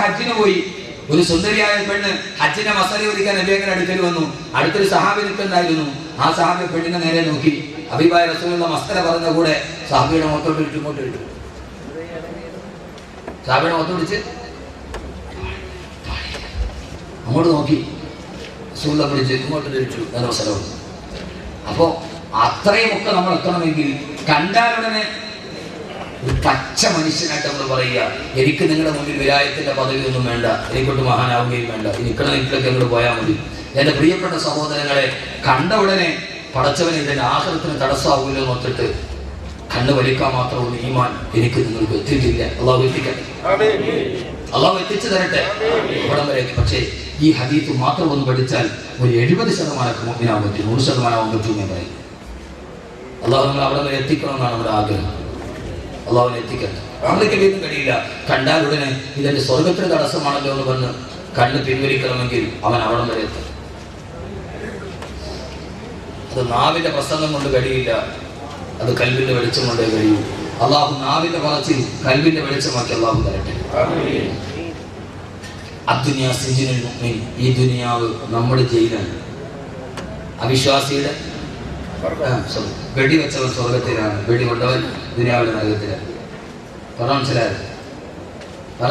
ഹജ്ജിന് പോയി. ഒരു സുന്ദരിയായ പെണ്ണ് ഹജ്ജിനെ മസല ഒതുക്കാൻ നബിയുടെ അടുക്കൽ വന്നു. അടുത്തൊരു സഹാബി നിൽക്കുന്നുണ്ടായിരുന്നു. ആ സഹാബി പെണ്ണിനെ നേരെ നോക്കി. ഹബീബായ റസൂലുള്ള മസ്തല പറഞ്ഞ കൂടെ സഹാബിയുടെ മുഖത്തോട്ട് ഇട്ടു, ഇങ്ങോട്ട് ഇട്ടു. സഹാബിയുടെ മുഖത്തോടിച്ച് അങ്ങോട്ട് നോക്കി. റസൂലുള്ള പിടിച്ച് ഇങ്ങോട്ട് തിരിച്ചു. നല്ല അവസരവും. അപ്പോ അത്രയുമൊക്കെ നമ്മൾ എത്തണമെങ്കിൽ കണ്ടാലുടനെ ഒരു പച്ച മനുഷ്യനായിട്ട് നമ്മൾ പറയുക, എനിക്ക് നിങ്ങളുടെ മുന്നിൽ വിലായത്തിന്റെ പദവിയൊന്നും വേണ്ട, എനിക്കൊട്ട് മഹാനാവുകയും വേണ്ട, നിൽക്കണ നിൽക്കൊക്കെ അങ്ങോട്ട് പോയാൽ മതി. എൻ്റെ പ്രിയപ്പെട്ട സഹോദരങ്ങളെ, കണ്ട ഉടനെ പടച്ചവനെ ഇതിന്റെ ആഹൃതത്തിന് തടസ്സമാവില്ലോ നോക്കിട്ട് കണ്ണ് വലിക്കാൻ മാത്രമുള്ള ഈമാൻ എനിക്ക് നിങ്ങൾക്ക് എത്തിയിട്ടില്ല. അള്ളാഹു എത്തിക്കട്ടെ, അള്ളാഹു എത്തിച്ചു തരട്ടെ ഇവിടം വരെ. പക്ഷേ ഈ ഹദീത്ത് മാത്രം ഒന്ന് പഠിച്ചാൽ ഒരു 70% മുഅ്മിനാവാൻ പറ്റും, 100% പറ്റും ഞാൻ പറയും. അള്ളാഹു നമ്മൾ അവിടെ വരെ എത്തിക്കണമെന്നാണ് നമ്മുടെ ആഗ്രഹം. അള്ളാഹുവിനെ എത്തിക്കട്ടെ. നമ്മളൊക്കെ വീണ്ടും കഴിയില്ല. കണ്ടാൽ ഉടനെ ഇതെന്റെ സ്വർഗത്തിന് തടസ്സമാണല്ലോ എന്ന് പറഞ്ഞ് കണ്ണ് പിൻവലിക്കണമെങ്കിൽ അവൻ അവിടം വരെ എത്തും. അത് നാവിന്റെ പ്രസംഗം കൊണ്ട് കഴിയില്ല, അത് കൽബിന്റെ വെളിച്ചം കൊണ്ടേ കഴിയൂ. അള്ളാഹു നാവിന്റെ പറച്ചിൽ കൽബിന്റെ വെളിച്ചമാക്കി അള്ളാഹു തരട്ടെ. അദ്ദുനിയാ സിജ്നുൽ മുഅ്മിൻ, ഈ ദുനിയാവ് നമ്മുടെ ജയിലാണ്. അവിശ്വാസിയുടെ വെടിവെച്ചവൻ സ്വർഗത്തിലാണ്, വെടികൊണ്ടവൻ ദുനിയാവിലെ നരകത്തിലാണ്.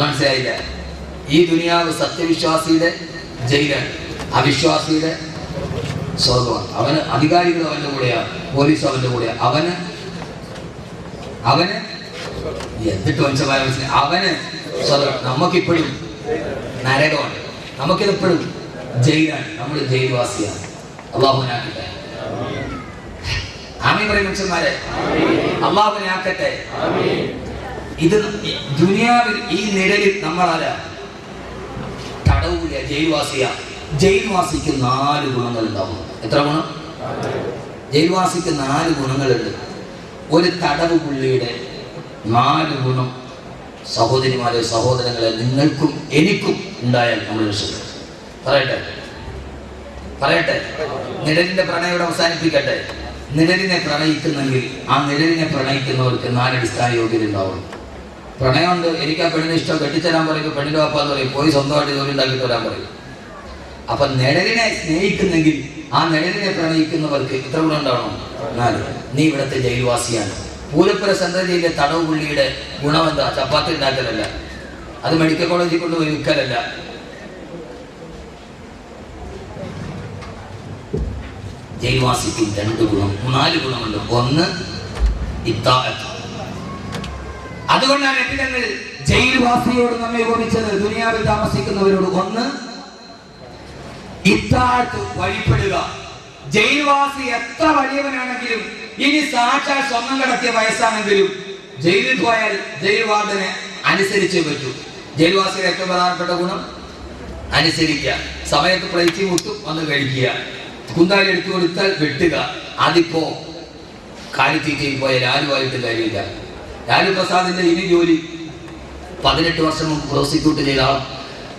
മനസ്സിലായില്ല? ഈ ദുനിയാവ് സത്യവിശ്വാസിയുടെ ജയിലാണ്, അവിശ്വാസിയുടെ സ്വർഗമാണ്. അവന് അധികാരികൾ അവന്റെ കൂടെയാണ്, പോലീസ് അവന്റെ കൂടെയാണ്. അവന് എന്നിട്ട് വംശമായ അവന് സ്വർഗം. നമുക്കിപ്പോഴും നരകമാണ്, നമുക്കിതെപ്പോഴും ജയിലാണ്. നമ്മൾ ജയിൽവാസിയാണ്. അള്ളാഹുവിനാക്കട്ടെ. ആമീൻ പറയും മനുഷ്യന്മാരെ, അള്ളാഹുവിനാക്കട്ടെ. ഇത് ദുനിയാവിൽ ഈ നിഴലിൽ നമ്മളാരാ? തടവില്ല, ജയിൽവാസിയാ. ജയിൽവാസിക്ക് 4 ഗുണങ്ങൾ ഉണ്ടാവും. എത്ര ഗുണം? ജയിൽവാസിക്ക് 4 ഗുണങ്ങളുണ്ട്. ഒരു തടവ് പുള്ളിയുടെ 4 ഗുണം സഹോദരിമാരെ, സഹോദരങ്ങളെ, നിങ്ങൾക്കും എനിക്കും ഉണ്ടായാൽ നമ്മൾ രക്ഷപ്പെടും. പറയട്ടെ. നിഴലിന്റെ പ്രണയോട് അവസാനിപ്പിക്കട്ടെ. നിഴലിനെ പ്രണയിക്കുന്നെങ്കിൽ ആ നിഴലിനെ പ്രണയിക്കുന്നവർക്ക് 4 അടിസ്ഥാന യോഗ്യത ഉണ്ടാവും. പ്രണയമുണ്ട്, എനിക്ക് ആ പെണ്ണിനെ ഇഷ്ടം, കെട്ടിച്ചേരാൻ പറയും, പെണ്ണിന്റെ വാപ്പാന്ന് പറയും, പോയി സ്വന്തമായിട്ട് ജോലി ഉണ്ടാക്കിയിട്ട് വരാൻ പറയും. അപ്പൊ നിഴലിനെ സ്നേഹിക്കുന്നെങ്കിൽ ആ നിഴലിനെ പ്രണയിക്കുന്നവർക്ക് ഇത്ര ഗുണം ഉണ്ടാവണം. 4. നീ ഇവിടുത്തെ ജയിൽവാസിയാണ്. പൂരപ്പുര സെൻട്രൽ ജയിലിലെ തടവ് പുള്ളിയുടെ ഗുണം എന്താ? ചപ്പാത്തി ഉണ്ടാക്കലല്ല, അത് മെഡിക്കൽ കോളേജിൽ കൊണ്ടുപോയി വിൽക്കലല്ല. ജയിൽവാസിക്ക് 2 ഗുണം, 4 ഗുണമുണ്ട്. 1 ഇത്താഅത്ത്. അതുകൊണ്ടാണ് എപ്പിതങ്ങൾ ജയിൽവാസിയോട് നമ്മെ ഉപമിച്ചത്, ദുനിയാവിൽ താമസിക്കുന്നവരോട്. 1 ഇത്താഅത്ത്, വഴിപ്പെടുക. ജയിൽവാസി എത്ര വലിയവനാണെങ്കിലും, ഇനി സാക്ഷാൽ സ്വർണം കടത്തിയ വയസ്സാണെങ്കിലും, ജയിലിൽ പോയാൽ ജയിൽ വാർഡനെ അനുസരിച്ചേ പറ്റൂ. ജയിൽവാസിയുടെ ഏറ്റവും പ്രധാനപ്പെട്ട ഗുണം അനുസരിക്കുക. സമയത്ത് പ്ലേറ്റ് മുട്ടും വന്ന് കഴിക്കുക, കുന്താലി എടുത്തു കൊടുത്താൽ വെട്ടുക. അതിപ്പോ കാലിത്തീറ്റയിൽ പോയ ലാലുവായിട്ട് കാര്യമില്ല. ലാലു പ്രസാദിന്റെ ഇനി ജോലി 18 വർഷം മുമ്പ് പ്രോസിക്യൂട്ട് ചെയ്ത ആൾ,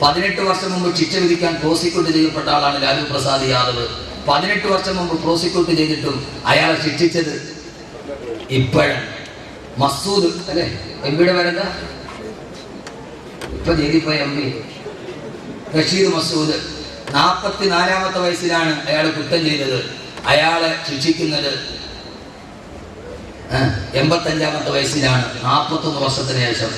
18 വർഷം മുമ്പ് ശിക്ഷ വിധിക്കാൻ പ്രോസിക്യൂട്ട് ചെയ്യപ്പെട്ട ആളാണ് ലാലു പ്രസാദ് യാദവ്. 18 വർഷം മുമ്പ് പ്രോസിക്യൂട്ട് ചെയ്തിട്ടും അയാളെ ശിക്ഷിച്ചത് ഇപ്പോഴാണ്. മസൂദ് അല്ലെ, എംപിയുടെ പേരെന്താ? ഇപ്പൊ ജയിലിപ്പോയ എം പി റഷീദ് മസൂദ്. 44-ാമത്തെ വയസ്സിലാണ് അയാൾ കുറ്റം ചെയ്തത്. അയാളെ ശിക്ഷിക്കുന്നത് 85-ാമത്തെ വയസ്സിലാണ്, 41 വർഷത്തിന് ശേഷം.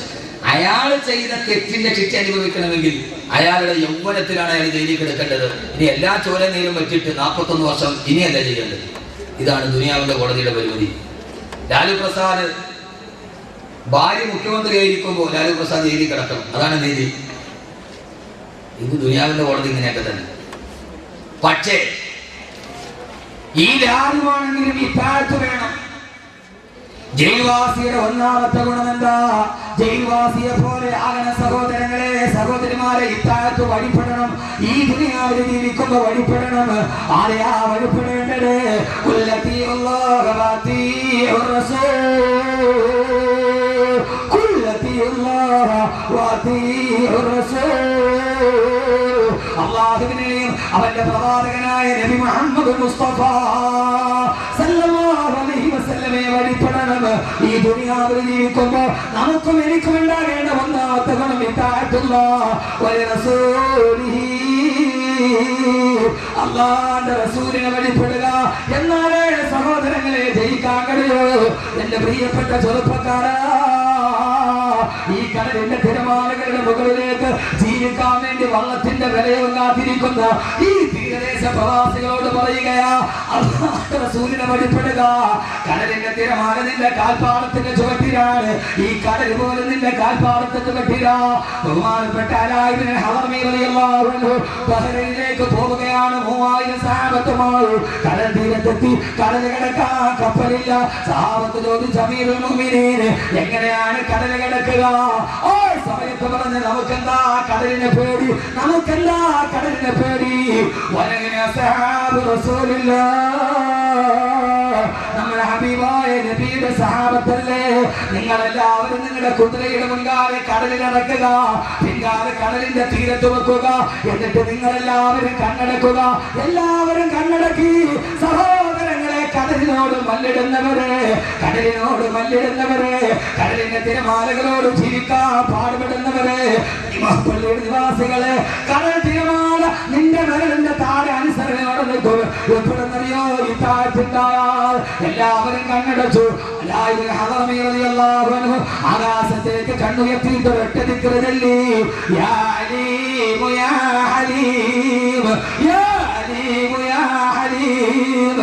അയാൾ ചെയ്ത തെറ്റിന്റെ ശിക്ഷ അനുഭവിക്കണമെങ്കിൽ അയാളുടെ യൗവനത്തിലാണ് അയാൾ ജയിലിൽ കിടക്കേണ്ടത്. ഇനി എല്ലാ ചോര നീരും വെച്ചിട്ട് 41 വർഷം ഇനിയല്ല ചെയ്യേണ്ടത്. ഇതാണ് ദുനിയാവിന്റെ കോടതിയുടെ പരിമിതി. ലാലു പ്രസാദ് ഭാര്യ മുഖ്യമന്ത്രിയായിരിക്കുമ്പോൾ ലാലു പ്രസാദ് ജയിലിൽ കിടക്കണം, അതാണ് നീതി. ഇത് ദുനിയാവിന്റെ കോടതി ഇങ്ങനെയൊക്കെ തന്നെ. പക്ഷേ ഈ ലാലുവാണെങ്കിലും ഈ താഴ്ത്തു വേണം. ജയിൽവാസിയുടെ 1ാമത്തെ ഗുണം എന്താ? ജയിൽവാസിയെ പോലെ ആകണ സഹോദരങ്ങളെ, സഹോദരിമാരെ, ഇത്താഴത്ത് വഴിപ്പെടണം. ഈ ദുനിയാവിൽ ജീവിക്കുമ്പോ വഴിപ്പെടണം. ആരെയാ വഴിപ്പെടേണ്ടത്? അല്ലാഹുവിനെയും അവന്റെ പ്രവാചകനായ നബി മുഹമ്മദ് മുസ്തഫ സല്ലല്ലാഹു അലൈഹി വസല്ലമയെ വഴിപ്പെടണം. ഈ ദുനിയാവിൽ ജീവിക്കുമ്പോ നമുക്കും എനിക്കും ഉണ്ടാകേണ്ട ഒന്നാമത്തെ ഗുണം ഇത്താഅത്തുല്ലാഹ് വ റസൂലിഹി, അല്ലാഹുവിന്റെ റസൂലിനെ വഴിപ്പെടുക. എന്നാലേ സഹോദരങ്ങളെ ജയിക്കാൻ കഴിയൂ. എന്റെ പ്രിയപ്പെട്ട ചെറുപ്പക്കാരാ, ഈ കടലിന്റെ തിരമാലകളുടെ മുകളിലേക്ക് ജീവിക്കാൻ വേണ്ടി വള്ളത്തിന്റെ വിലയും കാത്തിരിക്കുന്ന ഈ തീരദേശ പ്രവാസികളോട് പറയുകയാ, അല്ലാഹുവിന്റെ റസൂലിനെ വഴിപ്പെടുക. കടലിന്റെ തിരമാല നിന്റെ കാൽപ്പാടത്തിന്റെ ചുവട്ടിലാണ്. ഈ കടൽ പോലും നിന്റെ കാൽപ്പാടത്തിന്റെ ചുവട്ടിലാ. ബഹുമാനപ്പെട്ട അലാ ഇബ്നു ഹളമി റളിയല്ലാഹു അൻഹു ബഹ്റൈനിലേക്ക് പോവുകയാണ് 3000 സഹാബത്തുമായി. കടൽ തീരത്തെത്തി. കടൽ കടക്കാൻ കപ്പലില്ല. സഹാബത്ത് ചോദിച്ചു, അമീറുൽ മുഅ്മിനീൻ, എങ്ങനെയാണ് കടൽ കടക്കുക? ഓ സമയത്ത് പറഞ്ഞ്, നമുക്കെന്താ കടലിനെ പേടി, നമുക്കെന്താ കടലിനെ പേടി. വലങ്ങനെ സഹാബ് റസൂലുള്ളാഹ്, നമ്മുടെ ഹബീബായ നബിയുടെ സഹാബത്തല്ലേ. നിങ്ങളെല്ലാവരും നിങ്ങളുടെ കുതിരയുടെ മുൻകാലെ കടലിൽ ഇറക്കുക, പിൻകാലെ കടലിന്റെ തീരത്ത് വെക്കുക. എന്നിട്ട് നിങ്ങളെല്ലാവരും കണ്ണടക്കുക. എല്ലാവരും കണ്ണടക്കി. സഹോദരങ്ങളെ, കടലിനോട് മല്ലിടുന്നവരെ, കടലിനോട് മല്ലിടുന്നവരെ, കടലിന്റെ തിരമാലകളോട് ജീവിക്കാൻ പാടുപെടുന്നവരെ, പള്ളിയുടെ നിവാസികളെ, കടൽ തിരമാല നിന്റെ വിരലിന്റെ താഴെ അനുസരണയോടെ നിൽക്കും. എപ്പോഴെന്നറിയോ? ഈ താഴ്ചയുണ്ടായാൽ എല്ലാവരും കണ്ണടച്ചു. ആകാശത്തേക്ക് കണ്ണുയർത്തിയിട്ട് ഒരൊറ്റ ദിക്ർ ചൊല്ലി, യാ അലീം യാ ഹലീം യാ അലീം യാ ഹലീം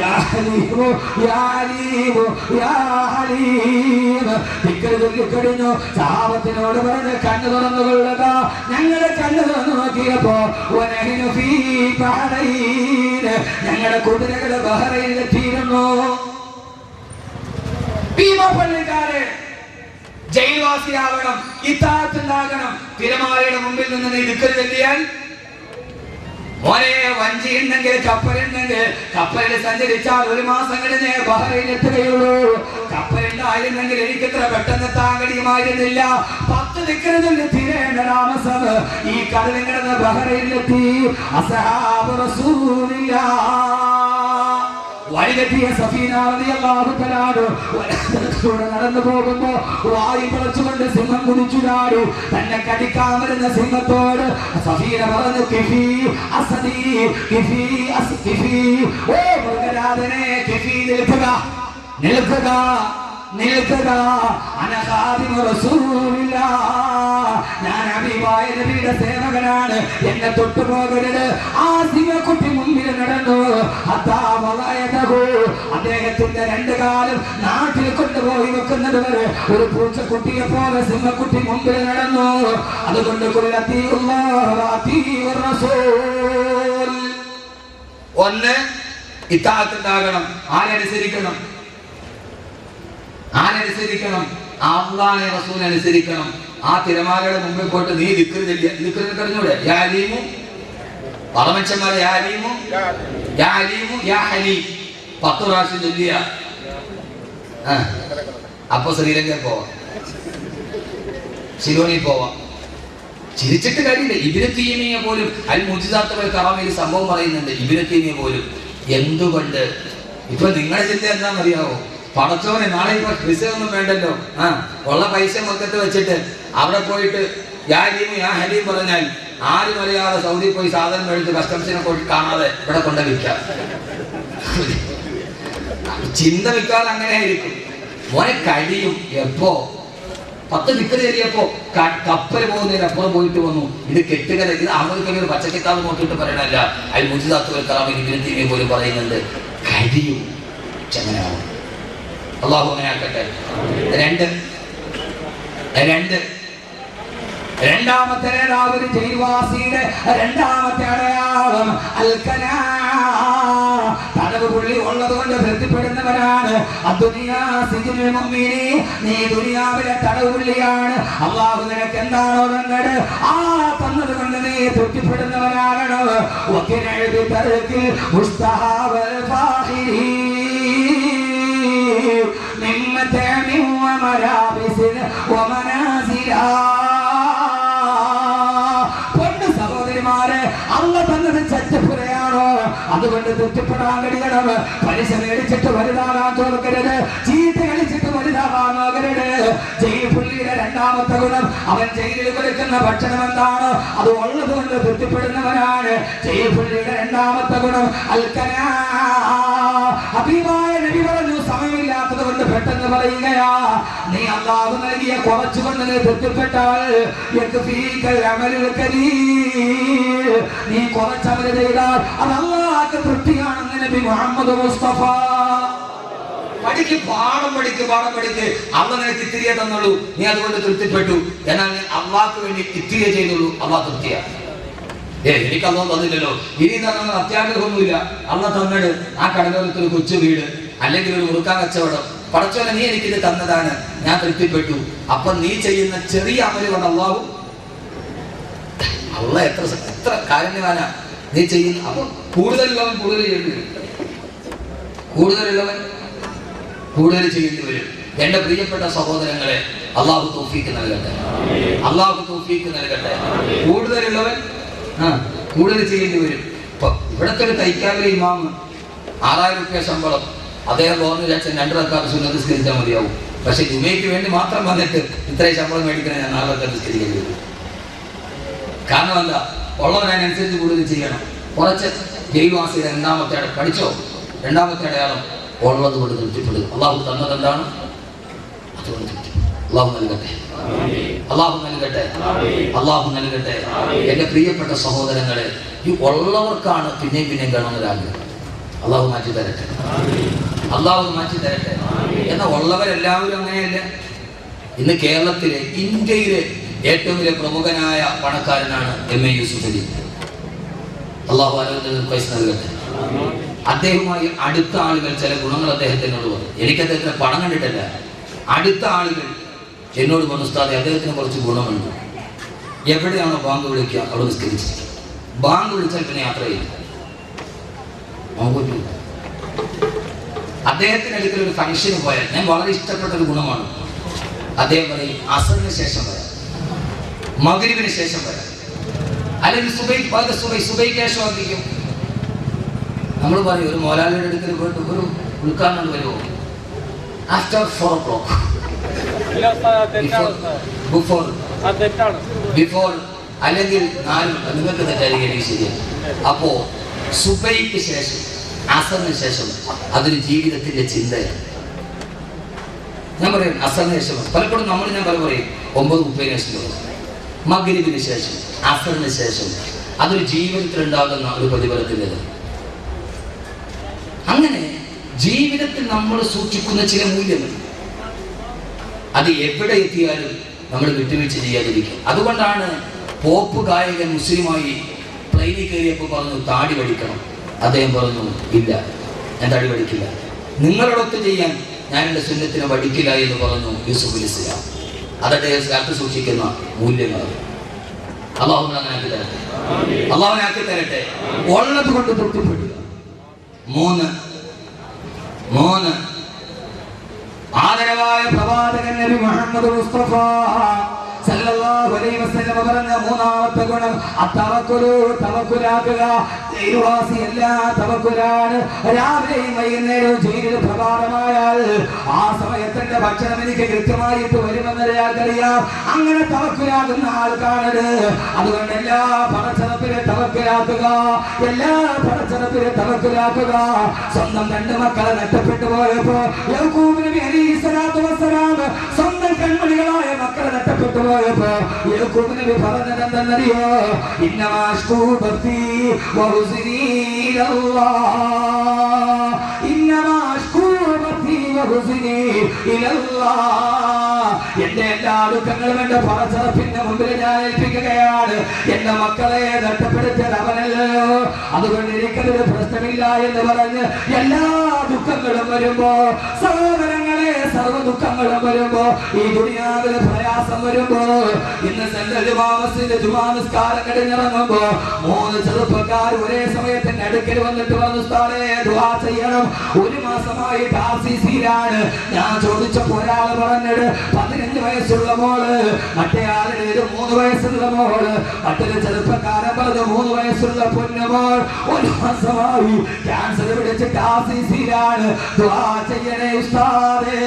യാ ഹലീം യാ ഹലീം യാ ഹലീം. ദിക്ർ ചൊല്ലിക്കഴിഞ്ഞു. സഹാബത്തിനോട് പറഞ്ഞ് കണ്ണു തുറന്നു കൊള്ളുക. ഞങ്ങളുടെ കണ്ണു തുറന്നു നോക്കിയപ്പോ ഞങ്ങളുടെ കുതിരകള് ബഹ്റൈനിലെത്തിയിരുന്നു. പള്ളിക്കാരെ, ജയിൽവാസിയാവണം, ഇത്താഅത്തുണ്ടാകണം. തിരമാലയുടെ മുമ്പിൽ നിന്ന് നീ ദിക്ർ ചൊല്ലിയാൽ, മോനെ, വഞ്ചി ഉണ്ടെങ്കിൽ കപ്പലുണ്ടെങ്കിൽ കപ്പലിൽ സഞ്ചരിച്ചാൽ 1 മാസം കഴിഞ്ഞേ ബഹ്റൈനിൽ എത്തുകയുള്ളൂ. കപ്പലുണ്ടായിരുന്നെങ്കിൽ എനിക്ക് ഇത്ര പെട്ടെന്ന് എത്താൻ കഴിയുമായിരുന്നില്ല. 10 ദിക്ർ ചൊല്ലി തീരേണ്ട താമസം. ഈ കടലിൽ കിടന്ന് ബഹ്റൈനിലെത്തി. അസ്ഹാബ് റസൂലില്ലാഹ് വഴിതെറ്റിയ സഫീന റളിയല്ലാഹു തആല നടന്നു പോകുമ്പോ വായു പിളച്ചുകൊണ്ട് സിംഹം കുതിച്ചു ചാടി. തന്നെ കടിക്കാൻ വരുന്ന സിംഹത്തോട് സഫീന പറഞ്ഞു, കിഫി അസദി കിഫി കിഫി, ഓ മൃഗരാജനെ, കിഫി നിൽക്കുക, നിൽക്കുക, നിൽക്കുക. അനഖാദിമു റസൂലില്ലാഹ്, ഞാൻ ഹബീബായ നബിയുടെ സേവകനാണ്, എന്നെ തൊട്ടു പോകരുത്. ആ സിംഹക്കുട്ടി മുമ്പിൽ നടന്നു. അദ്ദേഹത്തിന്റെ 2 കാലും നാട്ടിൽ കൊണ്ടുപോയി വെക്കുന്നത് വരെ ഒരു പൂച്ചക്കുട്ടിയെ പോലെ സിംഹക്കുട്ടി മുമ്പിൽ നടന്നു. അതുകൊണ്ട് ഒന്ന് ഇത്താഅത്തുണ്ടാകണം. ആരനുസരിക്കണം? ആരനുസരിക്കണം? അല്ലാഹുവിനെ റസൂലിനെ അനുസരിക്കണം. ആ തിരമാലയുടെ മുമ്പിൽ പോയിട്ട് നീ ദിക്ർ ചൊല്ലിയ, ദിക്ർ കഴിഞ്ഞൂടെ? യാ അലീമു, പറമച്ചന്മാരെ, യാ അലീമു യാ അലീമു യാ ഹലീം 10 പ്രാവശ്യം ചൊല്ലിയ, അപ്പൊ ശ്രീലങ്കയിൽ പോവാം, സിലോണിൽ പോവാം. ചിരിച്ചിട്ട് കാര്യമില്ല. ഇബ്നു തൈമിയ്യ പോലും അൽ മുഅ്ജിസാത്തുൽ കറാമയിൽ സംഭവം പറയുന്നുണ്ട്. ഇബ്നു തൈമിയ്യ പോലും എന്തുകൊണ്ട്? ഇപ്പൊ നിങ്ങളുടെ ചിന്ത എന്താണെന്നറിയാവോ? പടച്ചോനെ, നാളെ ഇപ്പൊ വിസ ഒന്നും വേണ്ടല്ലോ, ഉള്ള പൈസ മൊത്തത്തിൽ വെച്ചിട്ട് അവിടെ പോയിട്ട് യാ അലീമു യാ ഹലീം പറഞ്ഞാൽ ആരും അറിയാതെ സൗദി പോയി സാധനം മേടിച്ച് കസ്റ്റംസിനെ കാണാതെ ഇവിടെ കൊണ്ട് വിൽക്കാം. ചിന്ത വിൽക്കാതെ അങ്ങനെ ആയിരിക്കും. മോനെ കഴിയും. എപ്പോ 10 ദിക്ർ ചൊല്ലിയപ്പോ കപ്പൽ പോകുന്നതിന് അപ്പുറം പോയിട്ട് വന്നു. ഇത് കെട്ടുകഥ, ഇത് അഹമ്മദ് പച്ചക്കിത്താവ് നോക്കിയിട്ട് പറയണല്ല. അൽ മുഅ്ജിസാത്തുൽ കറാമയിൽ ഇബ്നു തൈമിയ്യ പോലും പറയുന്നുണ്ട്, കഴിയും. ചങ്ങനാവും. അല്ലാഹു അങ്ങനെ ആക്കട്ടെ. 2 രണ്ടാമത്തെ നേതാവ് ജയിൽവാസിയുടെ രണ്ടാമത്തെ അടയാളം തടവ് പുള്ളി ഉള്ളത് കൊണ്ട് തൃപ്തിപ്പെടുന്നവർ തൃപ്തിപ്പെടുന്നവനാണ്. അദ്ദുനിയാ സിജ്നുൽ മുഅ്മിനി, നീ ദുനിയാവിലെ തടവുള്ളിയാണ്. അല്ലാഹു നിനക്ക് എന്താണോ തന്നത് ആ തന്നത് കൊണ്ട് നീ തൃപ്തിപ്പെടുന്നവനാകണം. വഖിനഅബി തർക്കിൽ മുസ്തഹാബൽ ഫാഖിരി മിമ്മതഅമി വമലാബിസിൻ വമനാസിലാ. അള്ള തന്നത് ചറ്റപ്പുരയാണോ അതുകൊണ്ട് തൃപ്തിപ്പെടാൻ കഴിയണം. പലിശ മേടിച്ചിട്ട് വലുതാകാൻ തോന്നരുത്, ചീട്ട് കളിച്ചിട്ട് വലുതാകാൻ നോക്കരുത്. ജയിൽ പുള്ളിയുടെ രണ്ടാമത്തെ ഗുണം അവൻ ജയിലിൽ കൊടുക്കുന്ന ഭക്ഷണം എന്താണ് അത് ഉള്ളത് കൊണ്ട് തൃപ്തിപ്പെടുന്നവനാണ്. ജയിൽ പുള്ളിയുടെ രണ്ടാമത്തെ ഗുണം അൽക്കനാ. ഹബീബായ നബി പറഞ്ഞു, സമയമില്ലാത്തത് കൊണ്ട് പെട്ടെന്ന് പറയുകയാ, നീ അല്ലാഹു നൽകിയ കുറച്ചുകൊണ്ട് നീ തൃപ്തിപ്പെട്ടാൽ നീ കുറച്ചവര് ചെയ്താൽ അത് അല്ലാഹുവിന്റെ തൃപ്തിയാണെന്ന് നബി മുഹമ്മദ് മുസ്തഫ. പഠിക്ക്, പാഠം പഠിക്ക്. അള്ളാഹ് നിനക്ക് ഇത്തിരിയെ തന്നുള്ളൂ, നീ അതുകൊണ്ട് തൃപ്തിപ്പെട്ടു. എന്നാൽ നീ അള്ളാഹ്ക്ക് വേണ്ടി ഇത്തിരിയെ ചെയ്തുള്ളൂ, അള്ളാഹ് തൃപ്തിയാണ്. എനിക്ക് അള്ളാഹ് തന്നില്ലല്ലോ, ഇനി തന്നെ അത്യാഗ്രഹമൊന്നുമില്ല. അള്ളാഹ് തന്നത് ആ കടലോരത്തൊരു കൊച്ചു വീട്, അല്ലെങ്കിൽ ഒരു മുറുക്കാൻ കച്ചവടം. പടച്ചോനെ നീ എനിക്കിത് തന്നതാണ്, ഞാൻ തൃപ്തിപ്പെട്ടു. അപ്പൊ നീ ചെയ്യുന്ന ചെറിയ അമല് കൊണ്ട് അള്ളാഹു എത്ര കാരുണ്യവാനാ നീ ചെയ്യുന്ന. അപ്പൊ കൂടുതലുള്ളവൻ കൂടുതൽ ചെയ്യേണ്ടി വരും, കൂടുതലുള്ളവൻ കൂടുതൽ ചെയ്യേണ്ടി വരും. എന്റെ പ്രിയപ്പെട്ട സഹോദരങ്ങളെ, അള്ളാഹു തൗഫീക്ക് നൽകട്ടെ, അള്ളാഹു തൗഫീക്ക് നൽകട്ടെ. കൂടുതലുള്ളവൻ കൂടുതൽ ചെയ്യേണ്ടി വരും. ഇപ്പൊ ഇവിടത്തെ ഒരു തൈക്കാവിലെ ഇമാമ് 6000 രൂപ ശമ്പളം, അദ്ദേഹം തോന്നുന്നു വിചാരിച്ചാൽ 2 റക്അത്ത് സുന്നത്ത് നിസ്കരിച്ചാൽ മതിയാവും. പക്ഷെ ജുമയ്ക്ക് വേണ്ടി മാത്രം വന്നിട്ട് ഇത്രയും ശമ്പളം മേടിക്കണം, ഞാൻ 4 റക്അത്ത് നിസ്കരിക്കേണ്ടി വരും. കാരണം എന്താ, ഉള്ളവനനുസരിച്ച് കൂടുതൽ ചെയ്യണം. കുറച്ച് ജയിൽവാസിയുടെ രണ്ടാമത്തെ പഠിച്ചോ, രണ്ടാമത്തെ അടയാളം ഉള്ളത് കൊണ്ട് തൃപ്തിപ്പെടും. അള്ളാഹു തന്നത് എന്താണ് അതുകൊണ്ട് തൃപ്തിപ്പെടും. അള്ളാഹു നൽകട്ടെ, അള്ളാഹു നൽകട്ടെ, അള്ളാഹു നൽകട്ടെ. എന്റെ പ്രിയപ്പെട്ട സഹോദരങ്ങളെ, ഈ ഉള്ളവർക്കാണ് പിന്നെയും കാണുന്നൊരാഗ്രഹം. അള്ളാഹു മാറ്റി തരട്ടെ, അള്ളാഹു മാറ്റി തരട്ടെ. എന്നാൽ ഉള്ളവരെല്ലാവരും അങ്ങനെയല്ല. ഇന്ന് കേരളത്തിലെ, ഇന്ത്യയിലെ ഏറ്റവും വലിയ പ്രമുഖനായ പണക്കാരനാണ് MA യൂസുഫ് അലി. അള്ളാഹു പൈസ നൽകട്ടെ. അദ്ദേഹവുമായി അടുത്ത ആളുകൾ ചില ഗുണങ്ങൾ അദ്ദേഹത്തിനോട് പറഞ്ഞു. എനിക്ക് അദ്ദേഹത്തിന് പണം കണ്ടിട്ടല്ല, അടുത്ത ആളുകൾ എന്നോട് പറഞ്ഞു, ഉസ്താദേ അദ്ദേഹത്തിന് കുറച്ച് ഗുണമുണ്ട്. എവിടെയാണോ ബാങ്ക് വിളിക്കുക അവിടെ നിസ്കരിച്ചിരിക്കും. ബാങ്ക് വിളിച്ചാൽ പിന്നെ യാത്ര ചെയ്യും. അദ്ദേഹത്തിന് അടുക്കൽ ഒരു ഫംഗ്ഷന് പോയാൽ ഞാൻ വളരെ ഇഷ്ടപ്പെട്ട ഒരു ഗുണമാണ്. അദ്ദേഹം പറയും, അസറിന് ശേഷം വരാം, മഗ്രിബിന് ശേഷം വരാം, അല്ലെങ്കിൽ സുബൈക്ക് ശേഷം ആക്കിക്കും. നമ്മൾ പറയും, ഒരു മോലാലിയുടെ അടുക്കൽ പോയിട്ട് ഒരു ഉൾക്കാരണം വരുമോ? ആഫ്റ്റർ 4 o'clock, ബിഫോർ അല്ലെങ്കിൽ 4, നിങ്ങൾക്ക് തെറ്റായിരിക്കും, ശരിയാണ്. അപ്പോ സുബൈക്ക് ശേഷം, അസറിന് ശേഷം അതൊരു ജീവിതത്തിന്റെ ചിന്തയാണ്. ഞാൻ പറയും അസറിന് ശേഷം, പലപ്പോഴും ഞാൻ പറയും 9:30 ശേഷം, മഗ്രിബിന് ശേഷം, അസറിന് ശേഷം, അതൊരു ജീവിതത്തിൽ ഉണ്ടാകുന്ന ഒരു പ്രതിഫലത്തിൻ്റെത്. അങ്ങനെ ജീവിതത്തിൽ നമ്മൾ സൂക്ഷിക്കുന്ന ചില മൂല്യങ്ങൾ, അത് എവിടെ എത്തിയാലും നമ്മൾ വിട്ടുവീഴ്ച ചെയ്യാതിരിക്കും. അതുകൊണ്ടാണ് പോപ്പ് ഗായകൻ മുസ്ലിമായി പ്ലെയിനിൽ കയറിയപ്പോൾ പറഞ്ഞു, താടി വടിക്കണം. അദ്ദേഹം പറഞ്ഞു, ഇല്ല, ഞാൻ താടി വടിക്കില്ല, നിങ്ങളോടൊത്ത് ചെയ്യാൻ ഞാൻ എൻ്റെ സുന്നത്തിനെ വടിക്കില്ല എന്ന് പറഞ്ഞു യൂസുഫ് അലി ഇസ്ലാം. അതൊക്കെ കാത്തു സൂക്ഷിക്കുന്ന മൂല്യങ്ങൾ. അള്ളാഹുവിനാക്കി തരട്ടെ, അള്ളാഹുവിനാക്കി തരട്ടെ. ഉള്ളത് കൊണ്ട് തൃപ്തിപ്പെടുക. 3 ആദരവായ പ്രവാചകൻ നബി മുഹമ്മദ് മുസ്തഫ സല്ലല്ലാഹു അലൈഹി വസല്ലം പറഞ്ഞ 3ാമത്തെ ഗുണം തവക്കുലാക്കുക. ജയിൽവാസി എല്ലാ തവക്കുലാണ്. രാവിലെയും വൈകുന്നേരവും ജയിലിൽ പ്രഭാതമായാൽ ആ സമയത്തിന്റെ ഭക്ഷണം എനിക്ക് കൃത്യമായിട്ട് വരുമെന്ന് അറിയാം. അങ്ങനെ തവക്കുലാകുന്ന ആൾക്കാണ്. അതുകൊണ്ട് എല്ലാ പടച്ചറപ്പിലും തവക്കുലാക്കുക, എല്ലാ പടച്ചറപ്പിലും തവക്കുലാക്കുക. സ്വന്തം 2 മക്കളെ നഷ്ടപ്പെട്ടു പോയപ്പോ യാക്കൂബ് നബി അലൈഹിസ്സലാത്തു വസ്സലാം സ്വന്തം കൺമണികളായ മക്കളെ നഷ്ടപ്പെട്ടു പോയപ്പോ യാക്കൂബ് നബി പറഞ്ഞത് എന്തെന്നറിയോ? ഇന്നമാ അശ്കൂ ബത്തി വഹുസ്നി ഇലല്ലാഹ്, ഇന്നമാ അശ്കൂ ബത്തി വഹുസ്നി ഇലല്ലാഹ്. എന്റെ എല്ലാ ദുഃഖങ്ങളും എന്റെ പറച്ചറപ്പിന്റെ മുമ്പിൽ ഞാൻ ഏൽപ്പിക്കുകയാണ്. എന്റെ മക്കളെ നഷ്ടപ്പെടുത്തിയത് അവനല്ലോ, അതുകൊണ്ട് എനിക്കതൊരു പ്രശ്നമില്ല എന്ന് പറഞ്ഞ് എല്ലാ ദുഃഖങ്ങളും വരുമ്പോ, സഹോദരങ്ങളെ സർവ്വ ദുഃഖങ്ങളും വരുമ്പോ, ഈ ദുനിയാവിലെ പ്രയാസം വരുമ്പോ, ഇന്ന് സെൻട്രൽ ജുമാ മസ്ജിദിന്റെ ജുമാ നിസ്കാരം കഴിഞ്ഞിറങ്ങുമ്പോ 3 ചെറുപ്പക്കാർ ഒരേ സമയത്തിന്റെ അടുക്കൽ വന്നിട്ട് പറഞ്ഞു, ഉസ്താദേ ദുആ ചെയ്യണം, 1 മാസമായി RCCയിലാണ്. ഞാൻ ചോദിച്ചപ്പോ ഒരാൾ പറഞ്ഞത് 15 വയസ്സുള്ള മോള്, മറ്റേ ആളുടെ 3 വയസ്സുള്ള മോള്, മറ്റൊരു ചെറുപ്പക്കാരൻ പറഞ്ഞു 3 വയസ്സുള്ള പൊന്നുമോൾ 1 മാസമായി ക്യാൻസർ പിടിച്ചിട്ട് RCCയിലാണ്. ദുആ ചെയ്യണേ ഉസ്താദേ.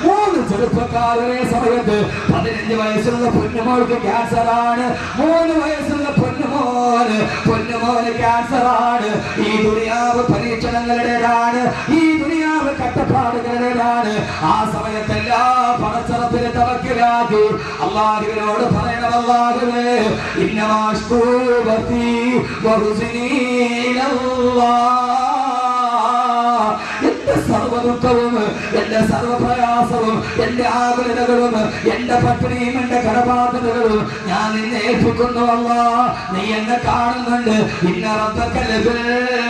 3 ചെറുപ്പക്കാർ ഒരേ സമയത്ത് 15 വയസ്സുള്ള പൊന്നുമോൾക്ക് ക്യാൻസർ ആണ്, 3 വയസ്സുള്ള പൊന്നുമോന് ക്യാൻസർ ആണ്. ഈ ദുനിയാവ് പരീക്ഷണങ്ങളുടേതാണ്, ഈ ദുനിയാവ് കഷ്ടപ്പാടുകളുടേതാണ്. ആ സമയത്തെല്ലാ പടച്ചറപ്പിനെ തവക്കലാക്കി അല്ലാഹുവിനോട് പറയണം, അല്ലാഹുവേ ഇന്നമാ അശ്കൂ ബത്തി വഹുസ്നി ഇലല്ലാഹ്. എന്റെ സർവ്വ ദുഃഖവും എന്റെ സർവ്വ പ്രയാസവും എന്റെ ആകുലതകളും എന്റെ പട്ടിണിയും എന്റെ കടബാധ്യതകളും ഞാൻ നിന്നെ ഏൽപ്പിക്കുന്നു അല്ലാഹ്. നീ എന്നെ കാണുന്നുണ്ട്, ഇന്ന റബ്ബക ലബിൽ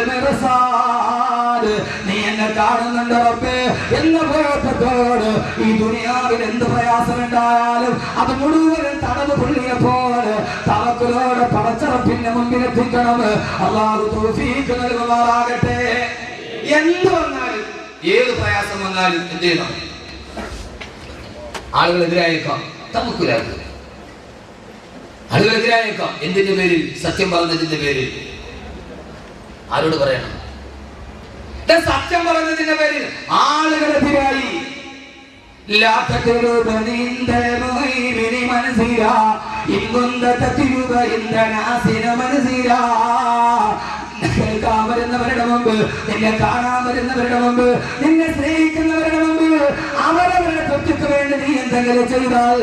മിർസാദ്. നീ എന്നെ കാണുന്നുണ്ട് റബ്ബേ എന്ന ബോധത്തോട് ഈ ദുനിയാവിൽ എന്ത് പ്രയാസമുണ്ടായാലും അത് മുഴുവൻ തടവ് പുള്ളിയപ്പോൾ തവക്കുലോടെ പടച്ചറപ്പിന്റെ മുമ്പിൽ എത്തിക്കണം. അല്ലാഹു തൗഫീഖ് നൽകുമാറാകട്ടെ. എന്ത് വന്നാലും ഏത് പ്രയാസം വന്നാലും എന്ത് ചെയ്യണം? ആളുകളെതിരായേക്കാം, തവക്കുലാക്കുക. ആളുകളെതിരായേക്കാം, എന്തിന്റെ പേരിൽ? സത്യം പറഞ്ഞതിന്റെ പേരിൽ. ആരോട് പറയണം? സത്യം പറഞ്ഞതിന്റെ പേരിൽ ആളുകളെതിരായി. കേൾക്കാൻ വരുന്നവരുടെ മുമ്പ്, നിന്നെ കാണാൻ വരുന്നവരുടെ മുമ്പ്, നിന്നെ സ്നേഹിക്കുന്നവരുടെ മുമ്പ് അവരവരുടെ തൊട്ടിക്ക് വേണ്ടി നീ എന്തെങ്കിലും ചെയ്താൽ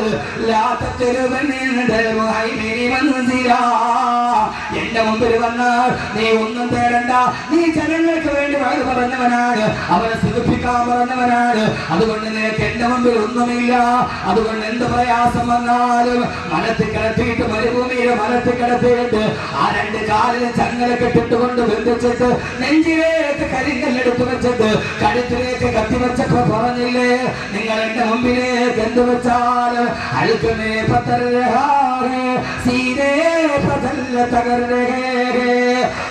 എന്റെ മുമ്പിൽ വന്നാൽ നീ ഒന്നും തേടണ്ട. നീ ജനങ്ങൾക്ക് വേണ്ടി വഴി പറഞ്ഞവനാണ്, അവരെ സുഖിപ്പിക്കാൻ പറഞ്ഞവനാണ്. അതുകൊണ്ട് നിനക്ക് എന്റെ മുമ്പിൽ ഒന്നുമില്ല. അതുകൊണ്ട് എന്ത് പ്രയാസം വന്നാലും മലത്തിൽ കിടത്തിയിട്ട്, മരുഭൂമിയിൽ മലത്തിൽ കിടത്തിയിട്ട് ആ 2 കാലിൽ ചങ്ങല കെട്ടിട്ടുകൊണ്ട് ബന്ധിച്ചിട്ട് നെഞ്ചിലേക്ക് കരിങ്കല്ലെടുത്ത് വെച്ചിട്ട് കഴുത്തിലേക്ക് കത്തിവെച്ചപ്പോ പറഞ്ഞില്ലേ, നിങ്ങൾ എന്റെ മുമ്പിലേക്ക് എന്ത് വെച്ചാൽ അഴുക്കമേ പത്തരഹാറേ സീനേ പതല്ല തകർരേ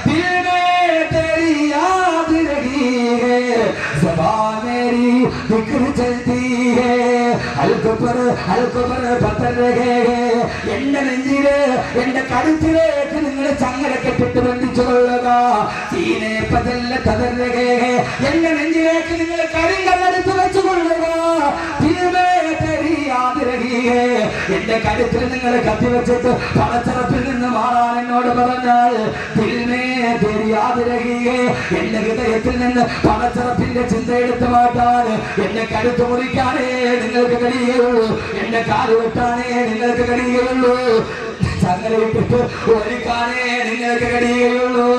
ദിൽമേ तेरी याद रही है ज़बान मेरी जिक्र चलती है हल्को पर पत्थर रहे എന്റെ നെഞ്ചില് എന്റെ കഴുത്തിലേക്ക് നിങ്ങൾ ചങ്ങല കെട്ടിട്ട് ബന്ധിച്ചു കൊള്ളുക. സീനെ പതല്ല തകർരേ എന്റെ നെഞ്ചിലേക്ക് നിങ്ങൾ കരിങ്കല്ലെടുത്ത് വെച്ചു കൊള്ളുക. എന്റെ കഴുത്തിൽ നിങ്ങൾ കത്തിവെച്ചിട്ട് പടച്ചറപ്പിൽ നിന്ന് മാറാൻ എന്നോട് പറഞ്ഞാൽ എന്റെ ഹൃദയത്തിൽ നിന്ന് പടച്ചറപ്പിന്റെ ചിന്ത എടുത്തു മാറ്റാൻ എന്റെ കഴുത്ത് മുറിക്കാനേ നിങ്ങൾക്ക് കഴിയുള്ളൂ, എന്റെ കാല് വെട്ടാനേ നിങ്ങൾക്ക് കഴിയുള്ളൂ, ചങ്ങലയിട്ടിട്ട് ഒരുക്കാനേ നിങ്ങൾക്ക് കഴിയുള്ളൂ.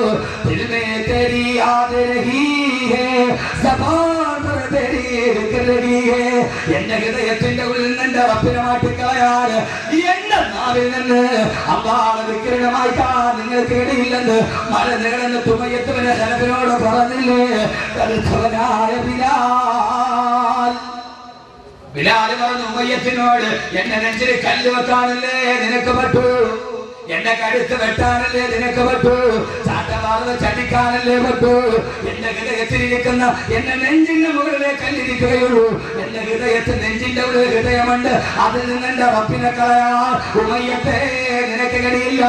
എന്റെ ഹൃദയത്തിന്റെ ഉള്ളിൽ നിന്ന് റബ്ബിനെ മാറ്റിക്കളയാൻ, എന്റെ നാവിൽ നിന്ന് അല്ലാഹുവിനെ വിക്രമമാക്കാൻ നിങ്ങൾക്ക് ഇടയില്ലെന്ന് മലനികളെന്ന് തുമയത്തുവിനെ ജനത്തിനോട് പറഞ്ഞില്ലേ? കടുത്തവനായ ബിലാൽ പറഞ്ഞു ഉമയ്യത്തിനോട്, എന്റെ നെഞ്ചിൽ കല്ല് വെക്കാനല്ലേ നിനക്ക് പറ്റൂ, എന്റെ കഴുത്ത് വെട്ടാനല്ലേ നിനക്ക് പറ്റൂ, ചാട്ടവാറ് ചടിക്കാനല്ലേ പറ്റൂ. എന്റെ ഹൃദയത്തിലിരിക്കുന്ന എന്റെ നെഞ്ചിന്റെ മുകളിലെ കല്ലിരിക്കുകയുള്ളൂ. എന്റെ ഹൃദയത്തിൽ നെഞ്ചിന്റെ ഉള്ളിൽ ഹൃദയമുണ്ട്, അതിൽ നിന്ന് എന്റെ റബ്ബിനെ കളയാൻ ഉമയ്യത്തെ നിനക്ക് കഴിയില്ല.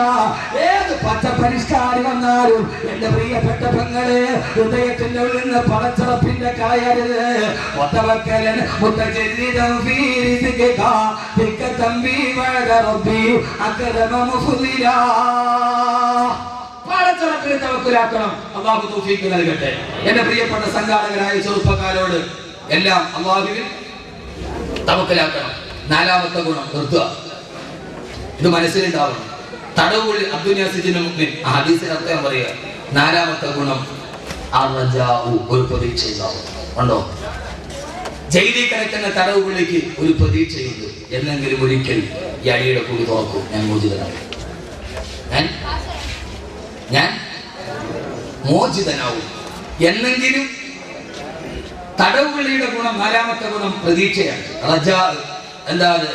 ഏത് പച്ച പരിഷ്കാരി വന്നാലും എന്റെ പ്രിയപ്പെട്ട പെങ്ങളെ ഹൃദയത്തിന്റെ ഉള്ളിൽ നിന്ന് പടച്ചറപ്പിന്റെ കളയരുത്. ഒത്തവക്കലൻ മുത്തജല്ലിദൻ ഫീ റിസ്ഖിക തിക്കതംബി വഅദ റബ്ബി അക്രമ മുഫ്ദിലാ. പടച്ചറപ്പിനെ തവക്കുലാക്കണം. അല്ലാഹു തൗഫീഖ് നൽകട്ടെ. എന്റെ പ്രിയപ്പെട്ട സംഘാടകരായ ചെറുപ്പക്കാരോട് എല്ലാം അല്ലാഹുവിൽ തവക്കുലാക്കണം. 4ാമത്തെ ഗുണം നിർത്തുക. ഇത് മനസ്സിലുണ്ടാവണം. തടവുകളിൽ അബ്ദുൽ മുഅ്മിൻ ഹദീസിൽ അർത്ഥം പറയുക. 4ാമത്തെ ഗുണം അർജാഉ, ഒരു പ്രതീക്ഷ ഉണ്ടാവും. ഉണ്ടോ? ജയിലിൽ കിടക്കുന്ന തടവ് പുള്ളിക്ക് ഒരു പ്രതീക്ഷയുണ്ട്, എന്നെങ്കിലും ഒരിക്കൽ ഈ അടിയുടെ കൂടി തുറക്കും, ഞാൻ മോചിതനാവും, ഞാൻ മോചിതനാവും. എന്നെങ്കിലും തടവ് പുള്ളിയുടെ ഗുണം, നാലാമത്തെ ഗുണം പ്രതീക്ഷയാണ്. റജാ എന്താണ്?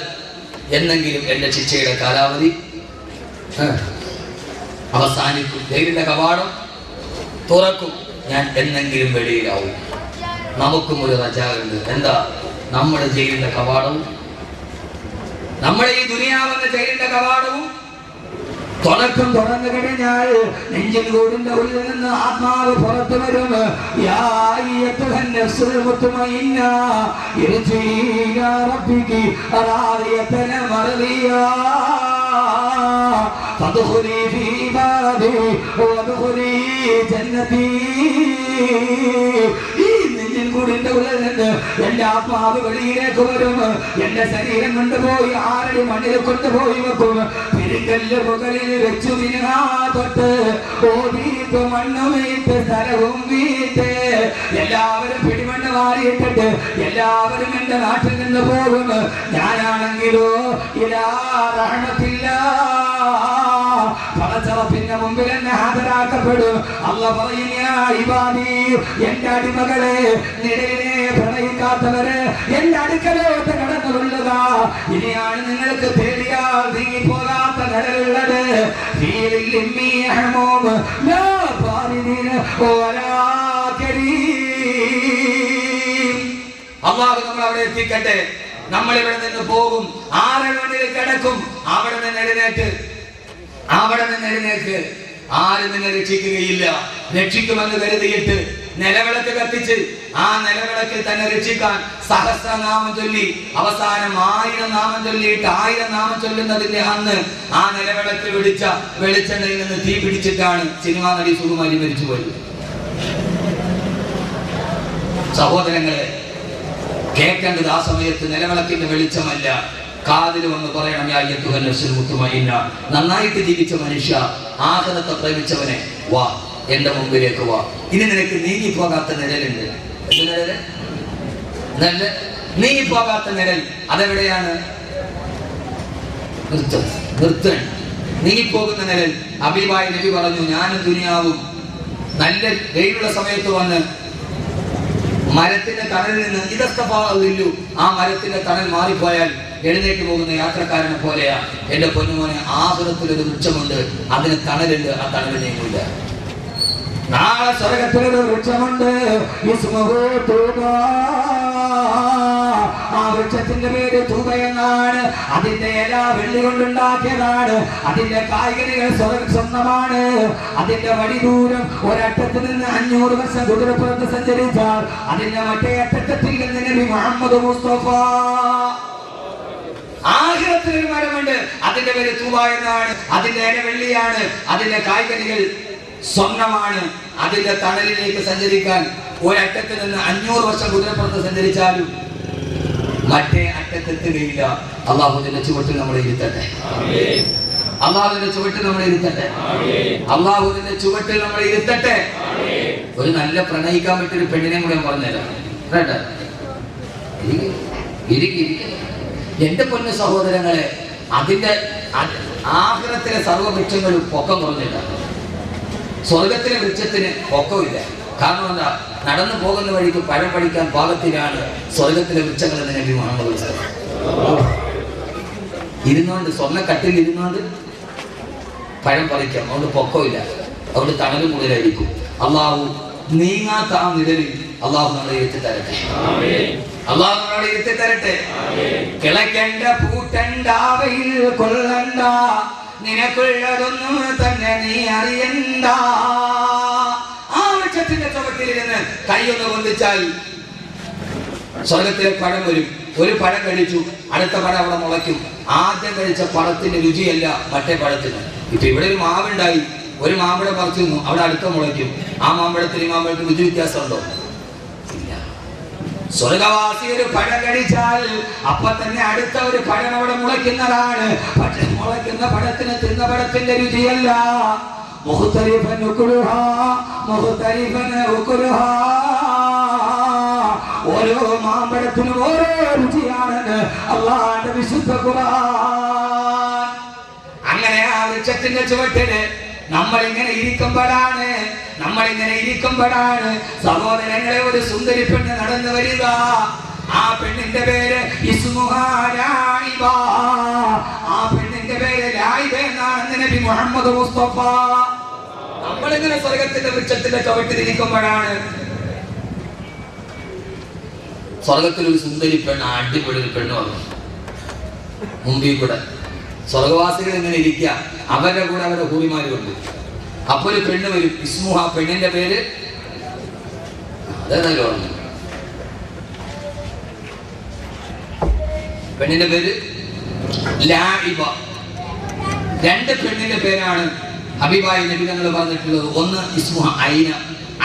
എന്നെങ്കിലും എന്റെ ശിക്ഷയുടെ കാലാവധി അവസാനിക്കും, ജയിലിന്റെ കവാടം തുറക്കും, ഞാൻ എന്നെങ്കിലും വെളിയിലാവും. നമുക്കും ഒരു റജാവുണ്ട്. എന്താ? നമ്മുടെ ജയിലിന്റെ കവാടവും, നമ്മുടെ ഈ ദുനിയാവെന്ന ജയിലിന്റെ കവാടവും തുറക്കും. തുറന്നു കഴിഞ്ഞാൽ നെഞ്ചിൻ കൂടിന്റെ ഉള്ളിൽ നിന്ന് ആത്മാവ് പുറത്തു വരും. യാ അയ്യത്തുഹൻ നഫ്സുൽ മുത്മഇന്ന ഇർജി ഇലാ റബ്ബികി റാദിയതൻ മർദിയാ ഫദ്ഖുലി ഫീ ഇബാദി വദ്ഖുലി ജന്നതി. കൂടിന്റെ ഉള്ളിൽ നിന്ന് എന്റെ ആത്മാവ് വെളിയിലേക്ക് വരും. എന്റെ ശരീരം കൊണ്ടുപോയി 6 അടി മണ്ണിൽ കൊണ്ടുപോയി വെക്കും. പിരിങ്കല്ല് മുകളിൽ വെച്ചു തൊട്ട് ഓടിയിട്ട് മണ്ണ് വീട്ട് സ്ഥലവും വീട്ട് എല്ലാവരും പിടിമണ്ണ് വാരിയിട്ടിട്ട് എല്ലാവരും എന്റെ നാട്ടിൽ നിന്ന് പോകും. ഞാനാണെങ്കിലോ ഇലാ റഹ്മത്തില്ല, പടച്ചറപ്പിന്റെ മുമ്പിൽ എന്നെ ഹാജരാക്കപ്പെടും. അല്ലാഹു പറയും, യാ ഇബാദി, എന്റെ അടിമകളെ, നിഴലിനെ പ്രണയിക്കാത്തവര് എന്റെ അടുക്കലോട്ട് കടന്നു കൊള്ളുക. ഇനിയാണ് നിങ്ങൾക്ക് പേടിയാൽ നീങ്ങിപ്പോകാത്ത നിഴലുള്ളത്. അല്ലാഹു നമ്മൾ അവിടെ എത്തിക്കട്ടെ. നമ്മൾ ഇവിടെ നിന്ന് പോകും, 6 മണിയിൽ കിടക്കും. അവിടെ നിന്ന് എഴുന്നേറ്റ് ആരും നിന്നെ രക്ഷിക്കുകയില്ല. രക്ഷിക്കുമെന്ന് കരുതിയിട്ട് നിലവിളക്ക് കത്തിച്ച് ആ നിലവിളക്കിൽ തന്നെ രക്ഷിക്കാൻ സഹസ്രനാമം ചൊല്ലി അവസാനം 1000 നാമം ചൊല്ലിയിട്ട് 1000 നാമം ചൊല്ലുന്നതിന്റെ അന്ന് ആ നിലവിളക്ക് പിടിച്ച വെളിച്ചെണ്ണയിൽ നിന്ന് തീ പിടിച്ചിട്ടാണ് സിനിമാ നടി സുകുമാരി മരിച്ചുപോയത്. സഹോദരങ്ങളെ, കേൾക്കേണ്ടത് ആ സമയത്ത് നിലവിളക്കിന്റെ വെളിച്ചമല്ല, കാതിൽ വന്ന് പറയണം, യാ അയ്യത്തുഹൻ നഫ്സുൽ മുത്മഇന്ന, നന്നായിട്ട് ജീവിച്ച മനുഷ്യ, ആഖിറത്തെ പ്രേമിച്ചവനെ, വാ എന്റെ മുമ്പിലേക്ക് വാ. ഇനി നിനക്ക് നീങ്ങിപ്പോകാത്ത നിഴലുണ്ട്. നീങ്ങിപ്പോകാത്ത നിഴൽ അതെവിടെയാണ്? നിർത്തൻ. നീങ്ങിപ്പോകുന്ന നിഴൽ. ഹബീബായ നബി പറഞ്ഞു, ഞാനും ദുനിയാവും നല്ല വെയിലുള്ള സമയത്ത് വന്ന് മരത്തിന്റെ തണലിൽ നിന്ന് ഇതസ്തഫാഇല്ലു, ആ മരത്തിന്റെ തണൽ മാറിപ്പോയാൽ എഴുന്നേറ്റ് പോകുന്ന യാത്രക്കാരനെ പോലെയാ എന്റെ പൊന്നുമോനെ. ആഖിറത്തിലൊരു വൃക്ഷമുണ്ട്, അതിന് തണലുണ്ട്, ആ തണൽ നീങ്ങില്ല. നാളെ സ്വർഗത്തിലൊരു വൃക്ഷമുണ്ട്, ആ വൃക്ഷത്തിന്റെ പേര് തൂബ എന്നാണ്. അതിന്റെ ഇല വെള്ളി കൊണ്ടുണ്ടാക്കിയതാണ്. അതിന്റെ കായ്കനികൾ സ്വന്തമാണ്. അതിന്റെ വടി ദൂരം ഒരറ്റത്ത് നിന്ന് 500 വർഷം കുതിരപ്പുറത്ത് സഞ്ചരിച്ചാൽ അതിന്റെ മറ്റേ അറ്റത്തിൽ നിന്ന് നബി മുഹമ്മദ് മുസ്തഫ. ആഖിറത്തിലൊരു മരമുണ്ട്, അതിന്റെ പേര് തൂബ എന്നാണ്. അതിന്റെ ഇല വെള്ളിയാണ്, അതിന്റെ കായ്കനികൾ സ്വർണ്ണമാണ്. അതിന്റെ തണലിലേക്ക് സഞ്ചരിക്കാൻ ഒരറ്റത്ത് നിന്ന് 500 വർഷം കുതിരപ്പുറത്ത് സഞ്ചരിച്ചാലും മറ്റേ അറ്റത്തെത്തുകയില്ല. അള്ളാഹുവിന്റെ ചുവട്ടിൽ നമ്മളെ ഇരുത്തട്ടെ. അള്ളാഹുവിന്റെ ചുവട്ടിൽ നമ്മളെ ഇരുത്തട്ടെ. അള്ളാഹുവിന്റെ ചുവട്ടിൽ നമ്മളെ ഇരുത്തട്ടെ. ഒരു നല്ല പ്രണയിക്കാൻ പറ്റിയൊരു പെണ്ണിനെ കൂടെ ഞാൻ പറഞ്ഞുതരാം. എന്റെ പൊന്നു സഹോദരങ്ങളെ, അതിന്റെ ആഖിറത്തിലെ സർവ്വവൃക്ഷങ്ങളും പൊക്കം കുറഞ്ഞില്ല. സ്വർഗത്തിലെ വൃക്ഷത്തിന് പൊക്കമില്ല. കാരണം എന്താ? നടന്നു പോകുന്ന വഴിക്ക് പഴം പഠിക്കാൻ പാകത്തിലാണ് സ്വർഗത്തിലെ വൃക്ഷങ്ങൾ എന്ന് നബി മുഹമ്മദ് ഇരുന്നോണ്ട്, സ്വർണ്ണക്കട്ടിൽ ഇരുന്നോണ്ട് പഴം പറിക്കാം. അതുകൊണ്ട് പൊക്കമില്ല, അതുകൊണ്ട് തണല് കൂടുതലായിരിക്കും. അള്ളാഹു നീങ്ങാത്ത ആ നിഴലിൽ അള്ളാഹു നമ്മളെ ഇരുത്തി തരട്ടെ. അള്ളാഹു നമ്മളെ ഇരുത്തി തരട്ടെ. കിളക്കേണ്ട പൂട്ടണ്ട വെയിൽ കൊള്ളണ്ട, നിനക്കുള്ളതൊന്നും തന്നെ നീ അറിയണ്ട. ആ വൃക്ഷത്തിന്റെ ചുവട്ടിലിരുന്ന് കൈയൊന്ന് പൊന്തിച്ചാൽ സ്വർഗത്തിലെ പഴം വരും. ഒരു പഴം കഴിച്ചു, അടുത്ത പഴം അവിടെ മുളയ്ക്കും. ആദ്യം കഴിച്ച പഴത്തിന്റെ രുചിയല്ല മറ്റേ പഴത്തിന്. ഇപ്പൊ ഇവിടെ ഒരു മാവുണ്ടായി, ഒരു മാമ്പഴം പറിച്ചു നിന്നു, അവിടെ അടുത്ത മുളയ്ക്കും. ആ മാമ്പഴത്തിന് ഈ മാമ്പഴത്തിന് രുചി വ്യത്യാസമുണ്ടോ? ഇല്ല. സ്വർഗവാസി ഒരു പഴം കഴിച്ചാൽ അപ്പൊ തന്നെ അടുത്ത ഒരു പഴം അവിടെ മുളയ്ക്കുന്നതാണ്. പക്ഷെ മുളയ്ക്കുന്ന പഴത്തിന് തിന്ന പഴത്തിന്റെ രുചിയല്ല. മുഖ്തലിഫൻ ഉക്ലുഹാ, മുഖ്തലിഫൻ ഉക്ലുഹാ. ഓരോ മാമ്പഴത്തിനും ഓരോ രുചിയാണെന്ന് അള്ളാഹുവിന്റെ വിശുദ്ധ ഖുർആൻ. അങ്ങനെ ആ വൃക്ഷത്തിന്റെ ചുവട്ടില് നമ്മളിങ്ങനെ ഇരിക്കുമ്പോഴാണ് സഹോദരങ്ങളെ ഒരു സുന്ദരി പെണ്ണ് നടന്നു വരിക. ആ പെണ്ണിന്റെ പേര് ഇസ്മുഹാ ലായിബ. ആ പെണ്ണിന്റെ പേര് ലായിബ എന്നാണ് നബി മുഹമ്മദ് മുസ്തഫ. നമ്മളിങ്ങനെ സ്വർഗത്തിന്റെ വൃക്ഷത്തിന്റെ ചുവട്ടിലിരിക്കുമ്പോഴാണ് സ്വർഗത്തിലൊരു സുന്ദരി പെണ്ണ്, അടിപൊളി ഒരു പെണ്ണ് വന്നു മുമ്പിൽ കൂടെ. സ്വർഗവാസികൾ ഇങ്ങനെ ഇരിക്കുക, അവരുടെ കൂടെ അവരുടെ കൂടിമാരുണ്ട്. അപ്പൊ ഒരു പെണ്ണ് വരും, ഇസ്മുഹ, പെണ്ണിന്റെ പേര് അതേതായാലും ഓർമ്മ, പെണ്ണിന്റെ പേര് ലായിബ. രണ്ട് പെണ്ണിന്റെ പേരാണ് ഹബീബായ നബി തങ്ങൾ പറഞ്ഞിട്ടുള്ളത്. ഒന്ന് ഇസ്മുഹ ഐന,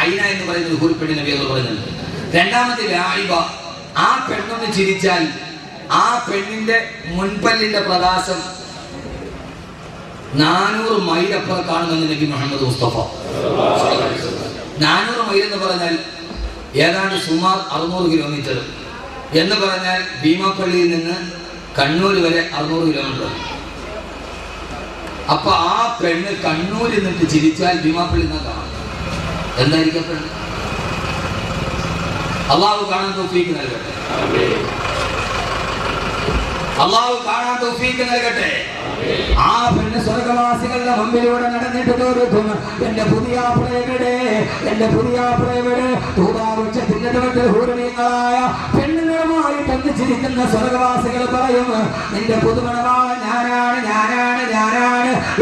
ഐന എന്ന് പറയുന്നത് ഒരു പെണ്ണിന്റെ പേര് പറയുന്നുണ്ട്. രണ്ടാമത്തെ ലായിബ. ആ പെണ്ണൊന്ന് ചിരിച്ചാൽ ആ പെണ്ണിന്റെ മുൻപല്ലിന്റെ പ്രകാശം 400 മൈൽ അപ്പുറം കാണുമെന്ന് നബി മുഹമ്മദ് മുസ്തഫ. 400 മൈൽ എന്ന് പറഞ്ഞാൽ ഏതാണ്ട് സുമാർ 600 കിലോമീറ്റർ എന്ന് പറഞ്ഞാൽ ഭീമാപ്പള്ളിയിൽ നിന്ന് കണ്ണൂർ വരെ 600 കിലോമീറ്റർ. അപ്പൊ ആ പെണ്ണ് കണ്ണൂരിൽ നിന്നിട്ട് ചിരിച്ചാൽ ഭീമാപ്പള്ളി നിന്ന് കാണാം. എന്തായിരിക്കും പെണ്ണ്? അള്ളാഹു കാണാൻ തൗഫീഖ് നൽകട്ടെ. അള്ളാഹു കാണാൻ തൗഫീഖ് നൽകട്ടെ. ആ പെണ്ണ് സ്വർഗവാസികളുടെ മുമ്പിലൂടെ നടന്നിട്ട് തോന്നും, എന്റെ പുതിയാപ്രയുടെ തൂതാവൃക്ഷത്തിന്റെ ഹൂരണീയങ്ങളായ പെണ്ണുങ്ങളുമായി തന്നിച്ചിരിക്കുന്ന സ്വർഗവാസികൾ പറയും, നിന്റെ പുതുമണമായ ഞാനാണ്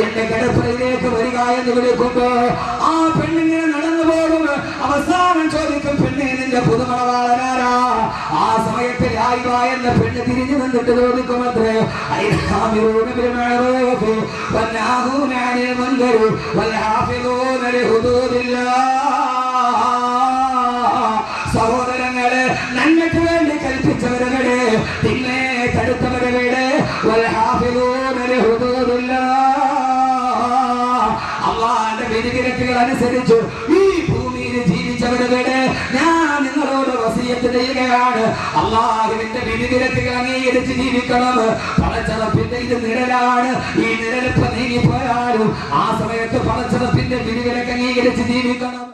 എന്റെ കിടപ്പറയിലേക്ക് വരിക എന്ന് വിളിക്കുമ്പോ ആ പെണ്ണിങ്ങനെ നടന്നു പോകും. അവസാനം ചോദിക്കും, പെണ്ണെ നിന്റെ പുതുമണവാളനാരാ? ആ സമയത്ത് ലായിബ എന്ന പെണ്ണ് തിരിഞ്ഞു നിന്നിട്ട് ചോദിക്കുമത്രേ, സഹോദരങ്ങളെ, നന്മയ്ക്ക് വേണ്ടി കൽപ്പിച്ചവരുടെ പിന്നെ തടുത്തവരുടെ അള്ളാന്റെ വിധിവിലക്കുകൾ അനുസരിച്ചു ഈ ഭൂമിയിൽ ജീവിച്ചവരുടെ ഞാൻ നിങ്ങളോട് വസിയത്ത് ചെയ്യുകയാണ്. അള്ളാഹുവിന്റെ വിധിവിലക്കുകൾ അംഗീകരിച്ച് ജീവിക്കണം. പടച്ചറപ്പിന്റെ ഇത് നിഴലാണ്. ഈ നിഴലിപ്പ് നീങ്ങിപ്പോയാലും ആ സമയത്ത് പടച്ചറപ്പിന്റെ വിധിവിലക്ക് അംഗീകരിച്ച് ജീവിക്കണം.